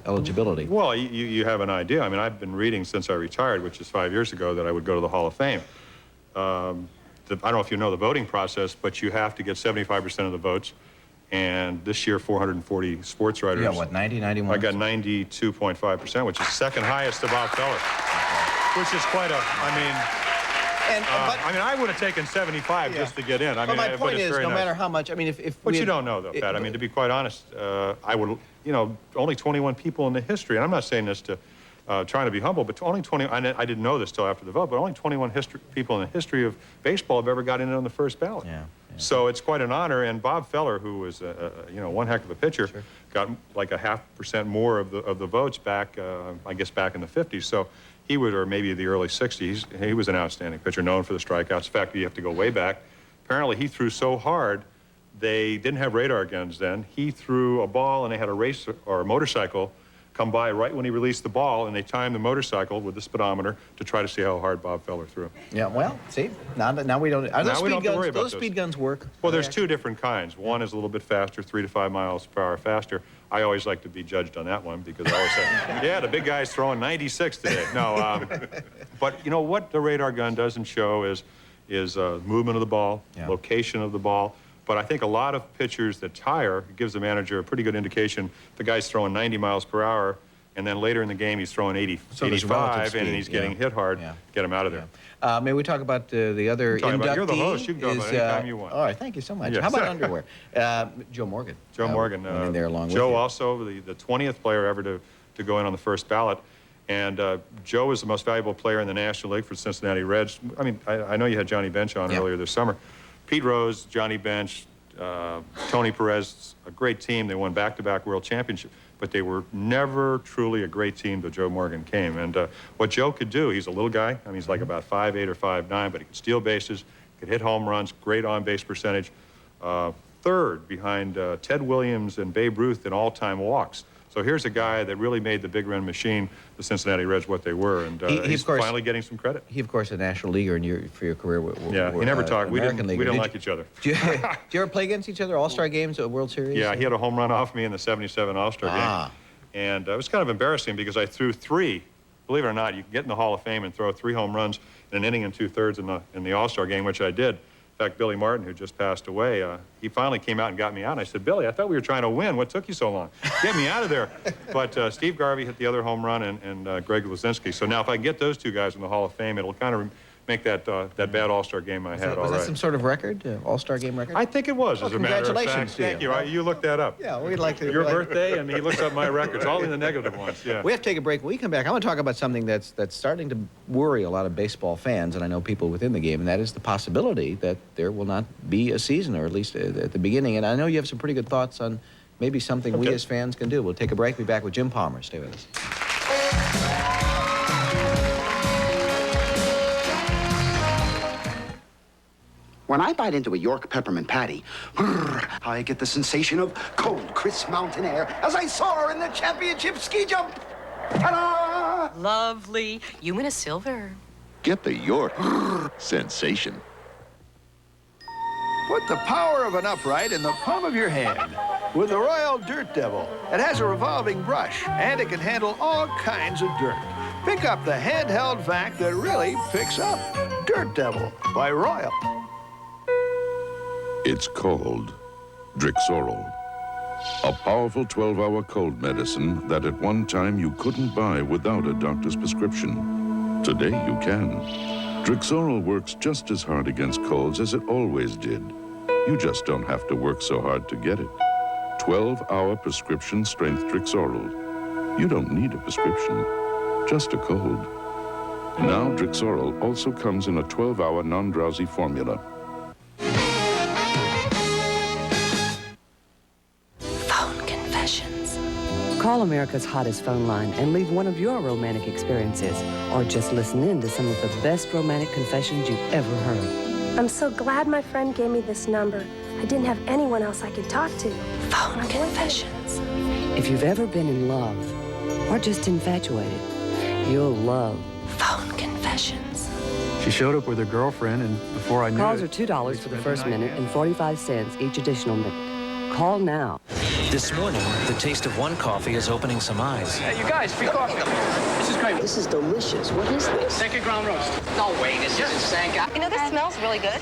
eligibility. Well, you have an idea. I mean, I've been reading since I retired, which is 5 years ago, that I would go to the Hall of Fame. I don't know if you know the voting process, but you have to get 75% of the votes. And this year, 440 sports writers. Yeah, what, 90, 91? I got 92.5%, which is second highest to Bob Feller, which is quite a, I would have taken 75 just to get in. But my point is, no matter how much, But you don't know, though, Pat. To be quite honest, I would, only 21 people in the history, and I'm not saying this to trying to be humble, but only 20, I didn't know this till after the vote, but only 21 people in the history of baseball have ever got in on the first ballot. Yeah. So it's quite an honor, and Bob Feller, who was, one heck of a pitcher, got like a 0.5% more of the votes back, I guess back in the 50s. So he would, or maybe the early 60s, he was an outstanding pitcher, known for the strikeouts. In fact, you have to go way back. Apparently, he threw so hard, they didn't have radar guns then. He threw a ball, and they had a race or a motorcycle come by right when he released the ball, and they timed the motorcycle with the speedometer to try to see how hard Bob Feller threw. Yeah, well, see, now we don't... Those speed guns work. Well, there's two different kinds. One is a little bit faster, 3 to 5 miles per hour faster. I always like to be judged on that one because I always say, yeah, the big guy's throwing 96 today. No, but what the radar gun doesn't show is movement of the ball, location of the ball. But I think a lot of pitchers that tire, it gives the manager a pretty good indication the guy's throwing 90 miles per hour, and then later in the game he's throwing 85, and he's getting hit hard. Get him out of there. May we talk about the other inductee? You're the host. You can talk about it anytime you want. All right, thank you so much. Yes. How about underwear? Joe Morgan. Joe Morgan. went in there along with Joe you. also, the 20th player ever to go in on the first ballot. And Joe is the most valuable player in the National League for the Cincinnati Reds. I know you had Johnny Bench on earlier this summer. Pete Rose, Johnny Bench, Tony Perez, a great team. They won back-to-back world championships, but they were never truly a great team till Joe Morgan came. And what Joe could do, he's a little guy. He's like about 5'8" or 5'9", but he could steal bases, could hit home runs, great on-base percentage. Third behind Ted Williams and Babe Ruth in all-time walks. So here's a guy that really made the big run machine, the Cincinnati Reds, what they were, and he's finally getting some credit. He, of course, a national leaguer for your career. Yeah, he never talked. We didn't like each other. Did you ever play against each other? All-Star games, World Series? Yeah, he had a home run off me in the '77 All-Star game, and it was kind of embarrassing because I threw 3. Believe it or not, you can get in the Hall of Fame and throw 3 home runs in an inning and 2/3 in the All-Star game, which I did. In fact, Billy Martin, who just passed away, he finally came out and got me out. And I said, Billy, I thought we were trying to win. What took you so long? Get me out of there. But Steve Garvey hit the other home run, and Greg Luzinski. So now if I can get those two guys in the Hall of Fame, it'll kind of make that bad All-Star game I had all right. Was that some sort of record, All-Star game record? I think it was, as a matter of fact. Congratulations to you. Thank you. You looked that up. Yeah, we'd like to. Your birthday, and he looks up my records, all in the negative ones, yeah. We have to take a break. When we come back, I want to talk about something that's starting to worry a lot of baseball fans, and I know people within the game, and that is the possibility that there will not be a season, or at least at the beginning. And I know you have some pretty good thoughts on maybe something we as fans can do. We'll take a break. Be back with Jim Palmer. Stay with us. When I bite into a York peppermint patty, I get the sensation of cold, crisp mountain air as I soar in the championship ski jump. Ta-da! Lovely. You win a silver. Get the York sensation. Put the power of an upright in the palm of your hand with the Royal Dirt Devil. It has a revolving brush, and it can handle all kinds of dirt. Pick up the handheld vac that really picks up. Dirt Devil by Royal. It's called Drixoral, a powerful 12-hour cold medicine that at one time you couldn't buy without a doctor's prescription. Today you can. Drixoral works just as hard against colds as it always did. You just don't have to work so hard to get it. 12-hour prescription strength Drixoral. You don't need a prescription, just a cold. Now Drixoral also comes in a 12-hour non-drowsy formula. Confessions. Call America's hottest phone line and leave one of your romantic experiences, or just listen in to some of the best romantic confessions you've ever heard. I'm so glad my friend gave me this number. I didn't have anyone else I could talk to. Phone confessions. If you've ever been in love, or just infatuated, you'll love Phone confessions. She showed up with her girlfriend, and before I knew Calls it... are $2 for the first minute and 45 cents each additional minute. Call now. This morning, the taste of one coffee is opening some eyes. Hey, you guys, free coffee. This is great. This is delicious. What is this? Sanka ground roast. No way, this isn't Sanka. You know, this smells really good. I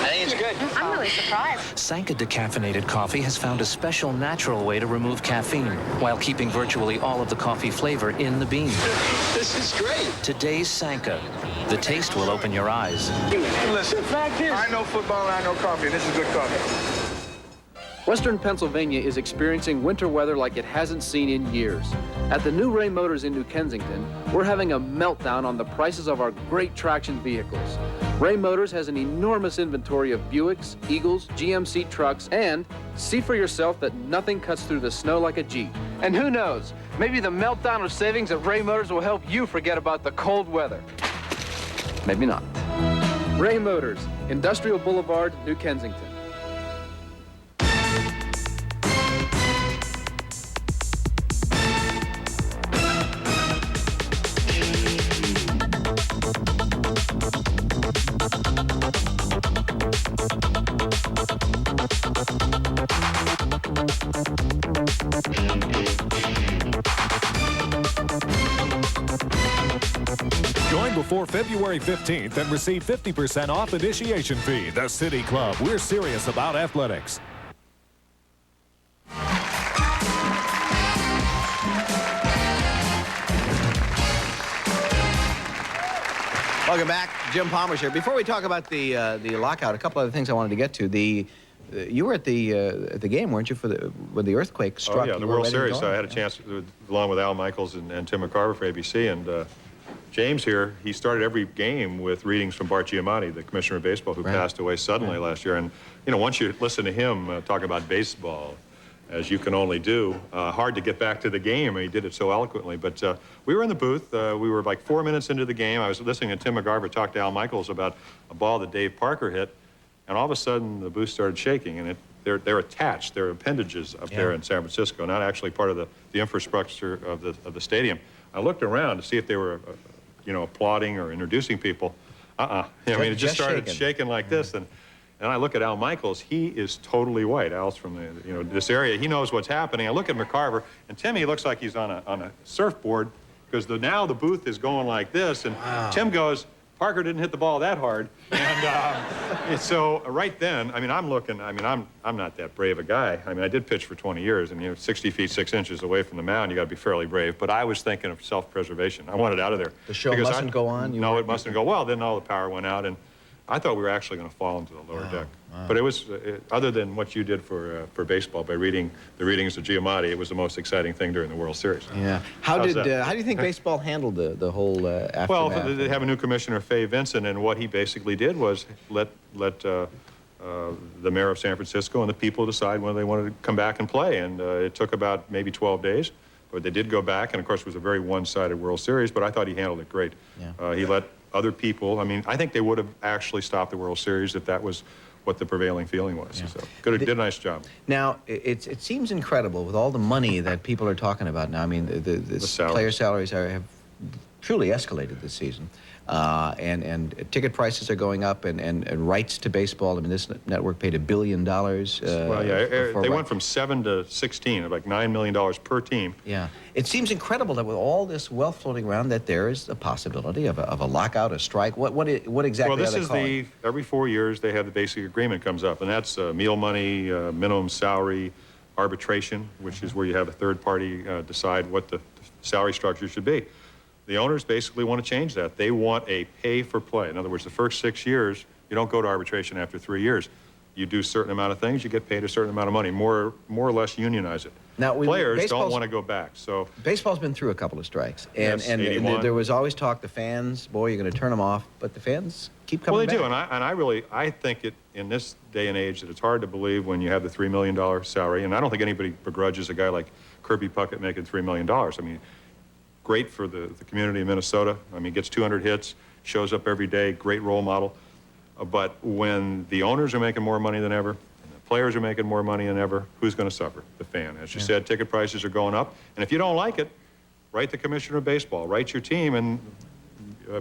think it's good. I'm really surprised. Sanka decaffeinated coffee has found a special natural way to remove caffeine while keeping virtually all of the coffee flavor in the bean. This is great. Today's Sanka. The taste will open your eyes. Listen, fact is, I know football and I know coffee, and this is good coffee. Western Pennsylvania is experiencing winter weather like it hasn't seen in years. At the new Ray Motors in New Kensington, we're having a meltdown on the prices of our great traction vehicles. Ray Motors has an enormous inventory of Buicks, Eagles, GMC trucks, and see for yourself that nothing cuts through the snow like a Jeep. And who knows, maybe the meltdown of savings at Ray Motors will help you forget about the cold weather. Maybe not. Ray Motors, Industrial Boulevard, New Kensington. Join before February 15th and receive 50% off initiation fee. The City Club. We're serious about athletics. Welcome back. Jim Palmer's here. Before we talk about the lockout, a couple other things I wanted to get to. You were at the game, weren't you, when the earthquake struck? Oh, yeah, the World Series. I had a chance, along with Al Michaels and Tim McCarver for ABC, and James here, he started every game with readings from Bart Giamatti, the commissioner of baseball, who passed away suddenly last year. And, you know, once you listen to him talk about baseball, as you can only do, hard to get back to the game. He did it so eloquently. But we were in the booth. We were like 4 minutes into the game. I was listening to Tim McCarver talk to Al Michaels about a ball that Dave Parker hit. And all of a sudden, the booth started shaking, and they're attached. They're appendages up there in San Francisco, not actually part of the infrastructure of the stadium. I looked around to see if they were, you know, applauding or introducing people. I mean, it just started shaking like this, and I look at Al Michaels. He is totally white. Al's from this area. He knows what's happening. I look at McCarver, and Timmy looks like he's on a surfboard, because now the booth is going like this, and Tim goes, Parker didn't hit the ball that hard. And so right then, I mean, I'm not that brave a guy. I mean, I did pitch for 20 years, and 60 feet 6 inches away from the mound, you got to be fairly brave. But I was thinking of self-preservation. I wanted out of there. The show mustn't go on? No, it mustn't go. Well, then all the power went out, and I thought we were actually going to fall into the lower deck. But it was, other than what you did for baseball by reading the readings of Giamatti, it was the most exciting thing during the World Series. Yeah. How do you think baseball handled the whole aftermath? Well, they have a new commissioner, Fay Vincent, and what he basically did was let the mayor of San Francisco and the people decide whether they wanted to come back and play. And it took about maybe 12 days, but they did go back. And of course, it was a very one-sided World Series, but I thought he handled it great. Yeah. He let other people, I mean, I think they would have actually stopped the World Series if that was what the prevailing feeling was. Yeah. So did a nice job. Now, it seems incredible with all the money that people are talking about now. I mean, the player salaries have truly escalated this season. And ticket prices are going up, and rights to baseball. I mean, this network paid $1 billion. Well, yeah, they went from 7 to 16, like $9 million per team. Yeah, it seems incredible that with all this wealth floating around, that there is a possibility of a lockout, a strike. What exactly? Well, this are they is every 4 years they have the basic agreement comes up, and that's meal money, minimum salary, arbitration, which is where you have a third party decide what the salary structure should be. The owners basically want to change that. They want a pay for play. In other words, the first 6 years, you don't go to arbitration after 3 years. you do a certain amount of things, you get paid a certain amount of money, more or less unionize it. Now, players don't want to go back, so. Baseball's been through a couple of strikes, and, Yes, and 81. there was always talk, the fans, boy, you're going to turn them off, but the fans keep coming back. Well, they do, and I think in this day and age that it's hard to believe when you have the $3 million salary, and I don't think anybody begrudges a guy like Kirby Puckett making $3 million. I mean, great for the community of Minnesota. I mean, gets 200 hits, shows up every day, great role model. But when the owners are making more money than ever, and the players are making more money than ever, who's going to suffer? The fan. As you said, ticket prices are going up. And if you don't like it, write the commissioner of baseball, write your team, and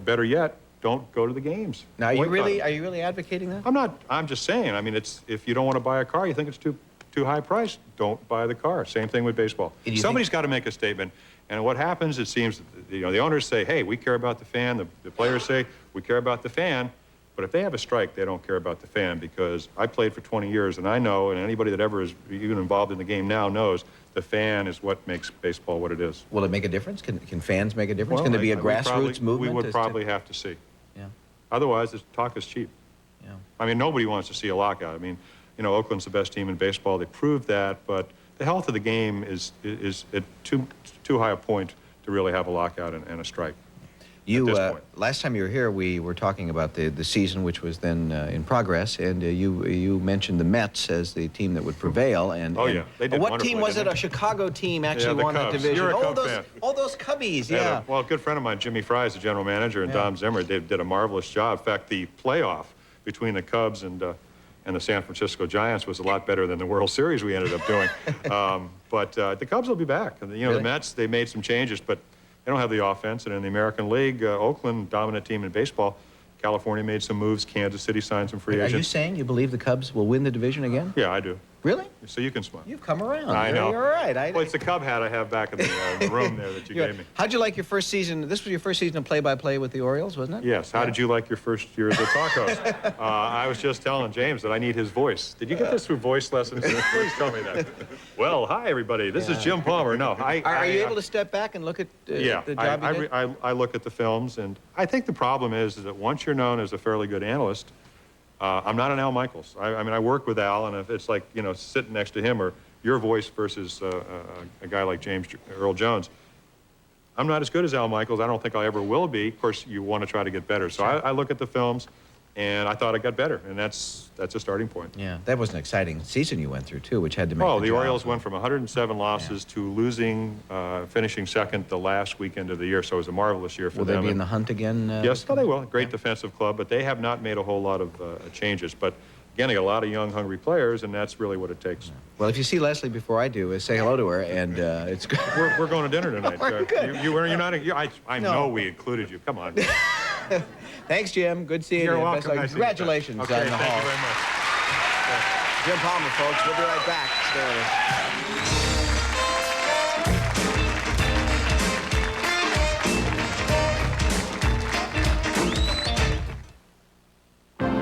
better yet, don't go to the games. Now, are you really advocating that? I'm not. I'm just saying. I mean, if you don't want to buy a car, you think it's too high priced, don't buy the car. Same thing with baseball. Somebody's got to make a statement. And what happens, it seems, the owners say, hey, we care about the fan. The players say, we care about the fan. But if they have a strike, they don't care about the fan, because I played for 20 years, and I know, and anybody that ever is even involved in the game now knows, the fan is what makes baseball what it is. Will it make a difference? Can fans make a difference? Well, Can there be a grassroots movement? We would probably have to see. Yeah. Otherwise, the talk is cheap. Yeah. I mean, nobody wants to see a lockout. I mean, Oakland's the best team in baseball. They proved that, but the health of the game is at too high a point to really have a lockout and a strike. Last time you were here, we were talking about the season, which was then in progress, and you mentioned the Mets as the team that would prevail. And yeah, they did what team was it? didn't A Chicago team actually won that division. You're a Cub fan. All those Cubbies, yeah. Well, a good friend of mine, Jimmy Fry, is the general manager, and Dom Zimmer did a marvelous job. In fact, the playoff between the Cubs and the San Francisco Giants was a lot better than the World Series we ended up doing. But the Cubs will be back. The Mets, they made some changes, but they don't have the offense. And in the American League, Oakland, dominant team in baseball. California made some moves. Kansas City signed some free agents. Are you saying you believe the Cubs will win the division again? Yeah, I do. Really? So you can smile. You've come around. I know. You're all right. Well, it's the Cub hat I have back in the room there that you gave me. How'd you like your first season? This was your first season of play-by-play with the Orioles, wasn't it? Yes. How did you like your first year as a talk host? I was just telling James that I need his voice. Did you get this through voice lessons? Please tell me that. Well, hi, everybody. This is Jim Palmer. No, Are you able to step back and look at the job you did? I look at the films, and I think the problem is that once you're known as a fairly good analyst, I'm not an Al Michaels. I mean, I work with Al, and if it's like, sitting next to him or your voice versus a guy like Earl Jones, I'm not as good as Al Michaels. I don't think I ever will be. Of course, you want to try to get better. So I look at the films, and I thought I got better, and that's a starting point. Yeah, that was an exciting season you went through, too, which had to make the Orioles went from 107 losses to losing, finishing second the last weekend of the year, so it was a marvelous year for them. Will they be in the hunt again? Yes, they will. Great defensive club, but they have not made a whole lot of changes. But again, they got a lot of young, hungry players, and that's really what it takes. Well, if you see Leslie before I do, say hello to her, and it's good. We're going to dinner tonight. We're good. You're not. I know we included you. Come on. Thanks, Jim. Good seeing you. You're welcome. Nice Congratulations. Okay, thank you very much. Jim Palmer, folks. We'll be right back. Stay with us.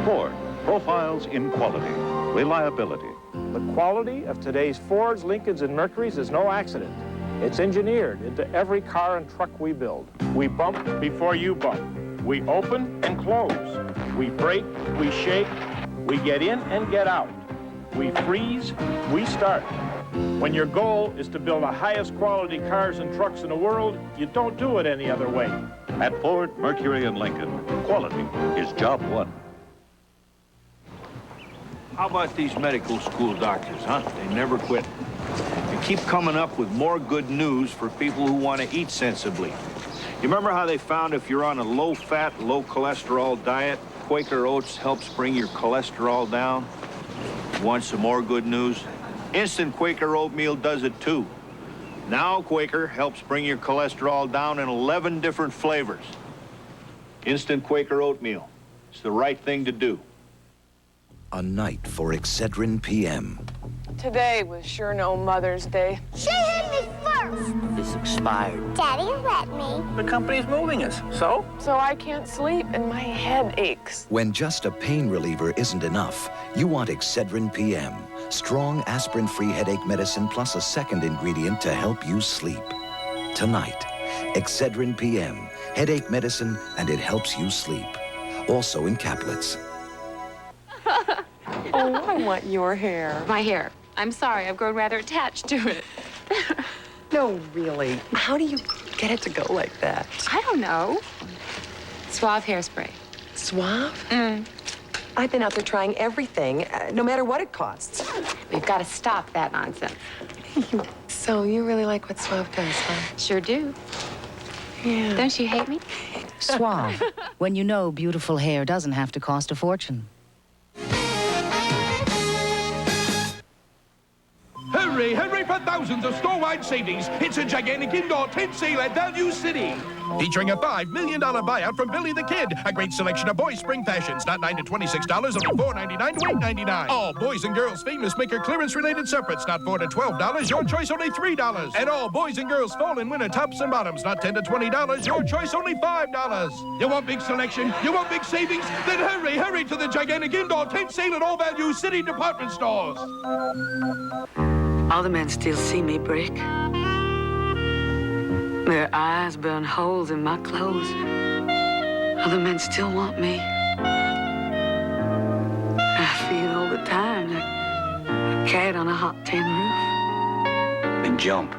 Ford, profiles in quality, reliability. The quality of today's Fords, Lincolns, and Mercurys is no accident. It's engineered into every car and truck we build. We bump before you bump. We open and close. We brake, we shake, we get in and get out. We freeze, we start. When your goal is to build the highest quality cars and trucks in the world, you don't do it any other way. At Ford, Mercury, and Lincoln, quality is job one. How about these medical school doctors, huh? They never quit. They keep coming up with more good news for people who want to eat sensibly. You remember how they found if you're on a low-fat, low-cholesterol diet, Quaker Oats helps bring your cholesterol down? Want some more good news? Instant Quaker oatmeal does it too. Now Quaker helps bring your cholesterol down in 11 different flavors. Instant Quaker oatmeal. It's the right thing to do. A night for Excedrin PM. Today was sure no Mother's Day. She hit me first. This expired. Daddy let me. The company's moving us, so? So I can't sleep and my head aches. When just a pain reliever isn't enough, you want Excedrin PM. Strong aspirin-free headache medicine plus a second ingredient to help you sleep. Tonight, Excedrin PM. Headache medicine, and it helps you sleep. Also in caplets. Oh, I want your hair. My hair. I'm sorry, I've grown rather attached to it. No, really. How do you get it to go like that? I don't know. Suave hairspray. Suave? I've been out there trying everything, no matter what it costs. We've got to stop that nonsense. So you really like what Suave does, huh? Sure do. Yeah. Don't you hate me? Suave, when you know beautiful hair doesn't have to cost a fortune. Hurry, hurry for thousands of store-wide savings. It's a gigantic indoor tent sale at Value City. Featuring a $5 million buyout from Billy the Kid. A great selection of boys' spring fashions. Not $9 to $26, only $4.99 to $8.99. All boys and girls famous maker clearance-related separates. Not $4 to $12, your choice only $3. And all boys and girls fall and winter tops and bottoms. Not $10 to $20, your choice only $5. You want big selection? You want big savings? Then hurry, hurry to the gigantic indoor tent sale at all Value City department stores. Other men still see me break. Their eyes burn holes in my clothes. Other men still want me. I feel all the time like a cat on a hot tin roof. And jump.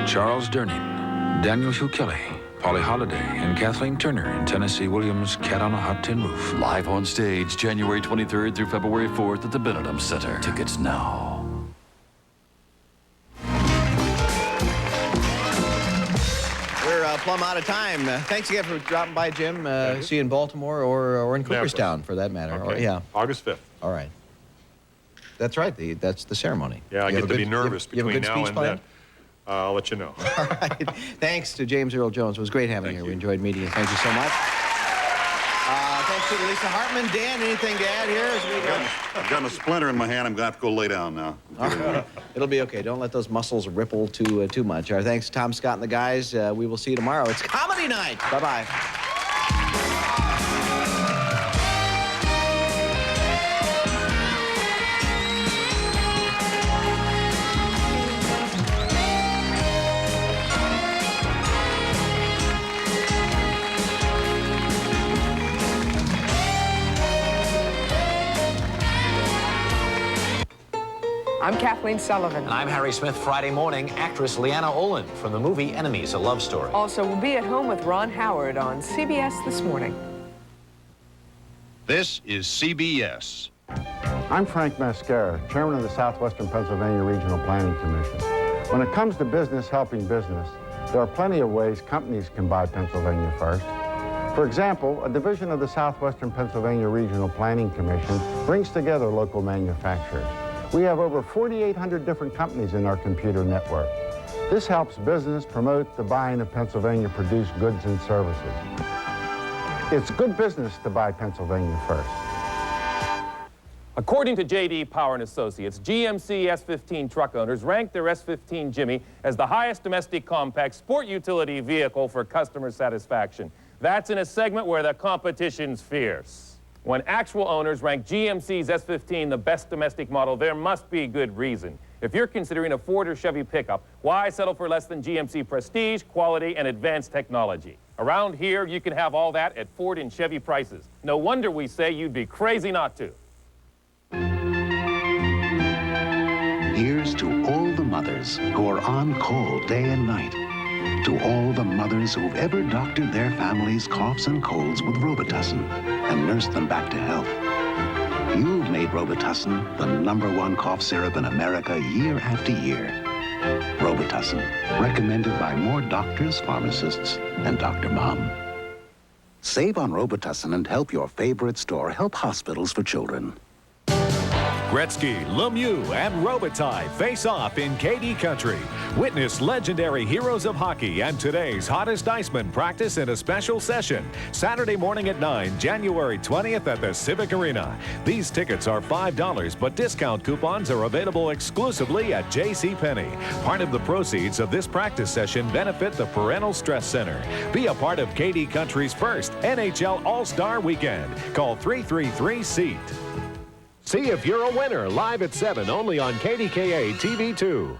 Charles Durning, Daniel Hugh Kelly, Polly Holiday, and Kathleen Turner in Tennessee Williams' Cat on a Hot Tin Roof. Live on stage, January 23rd through February 4th at the Benedum Center. Tickets now. Plumb out of time. Thanks again for dropping by, Jim. See you in Baltimore or in Cooperstown, for that matter. Okay. Or, yeah. August 5th. All right. That's right. That's the ceremony. Yeah, I get to be nervous between now and then. I'll let you know. All right. Thanks to James Earl Jones. It was great having you here. We enjoyed meeting you. Thank you so much. Thanks to Lisa Hartman. Dan, anything to add here? As we go? I've got a splinter in my hand. I'm going to have to go lay down now. All right. It'll be okay. Don't let those muscles ripple too much. Our thanks to Tom Scott and the guys. We will see you tomorrow. It's comedy night. Bye-bye. I'm Kathleen Sullivan. And I'm Harry Smith. Friday morning, actress Leanna Olin from the movie Enemies, a Love Story. Also, we'll be at home with Ron Howard on CBS This Morning. This is CBS. I'm Frank Mascara, chairman of the Southwestern Pennsylvania Regional Planning Commission. When it comes to business helping business, there are plenty of ways companies can buy Pennsylvania First. For example, a division of the Southwestern Pennsylvania Regional Planning Commission brings together local manufacturers. We have over 4,800 different companies in our computer network. This helps business promote the buying of Pennsylvania-produced goods and services. It's good business to buy Pennsylvania First. According to J.D. Power and Associates, GMC S15 truck owners rank their S15 Jimmy as the highest domestic compact sport utility vehicle for customer satisfaction. That's in a segment where the competition's fierce. When actual owners rank GMC's S15 the best domestic model, there must be good reason. If you're considering a Ford or Chevy pickup, why settle for less than GMC prestige, quality, and advanced technology? Around here, you can have all that at Ford and Chevy prices. No wonder we say you'd be crazy not to. Here's to all the mothers who are on call day and night. To all the mothers who've ever doctored their families' coughs and colds with Robitussin and nursed them back to health. You've made Robitussin the #1 cough syrup in America year after year. Robitussin, recommended by more doctors, pharmacists, and Dr. Mom. Save on Robitussin and help your favorite store help hospitals for children. Gretzky, Lemieux, and Robitaille face off in KD Country. Witness legendary heroes of hockey and today's hottest icemen practice in a special session. Saturday morning at 9, January 20th at the Civic Arena. These tickets are $5, but discount coupons are available exclusively at JCPenney. Part of the proceeds of this practice session benefit the Parental Stress Center. Be a part of KD Country's first NHL All-Star Weekend. Call 333-SEAT. See if you're a winner live at 7 only on KDKA TV2.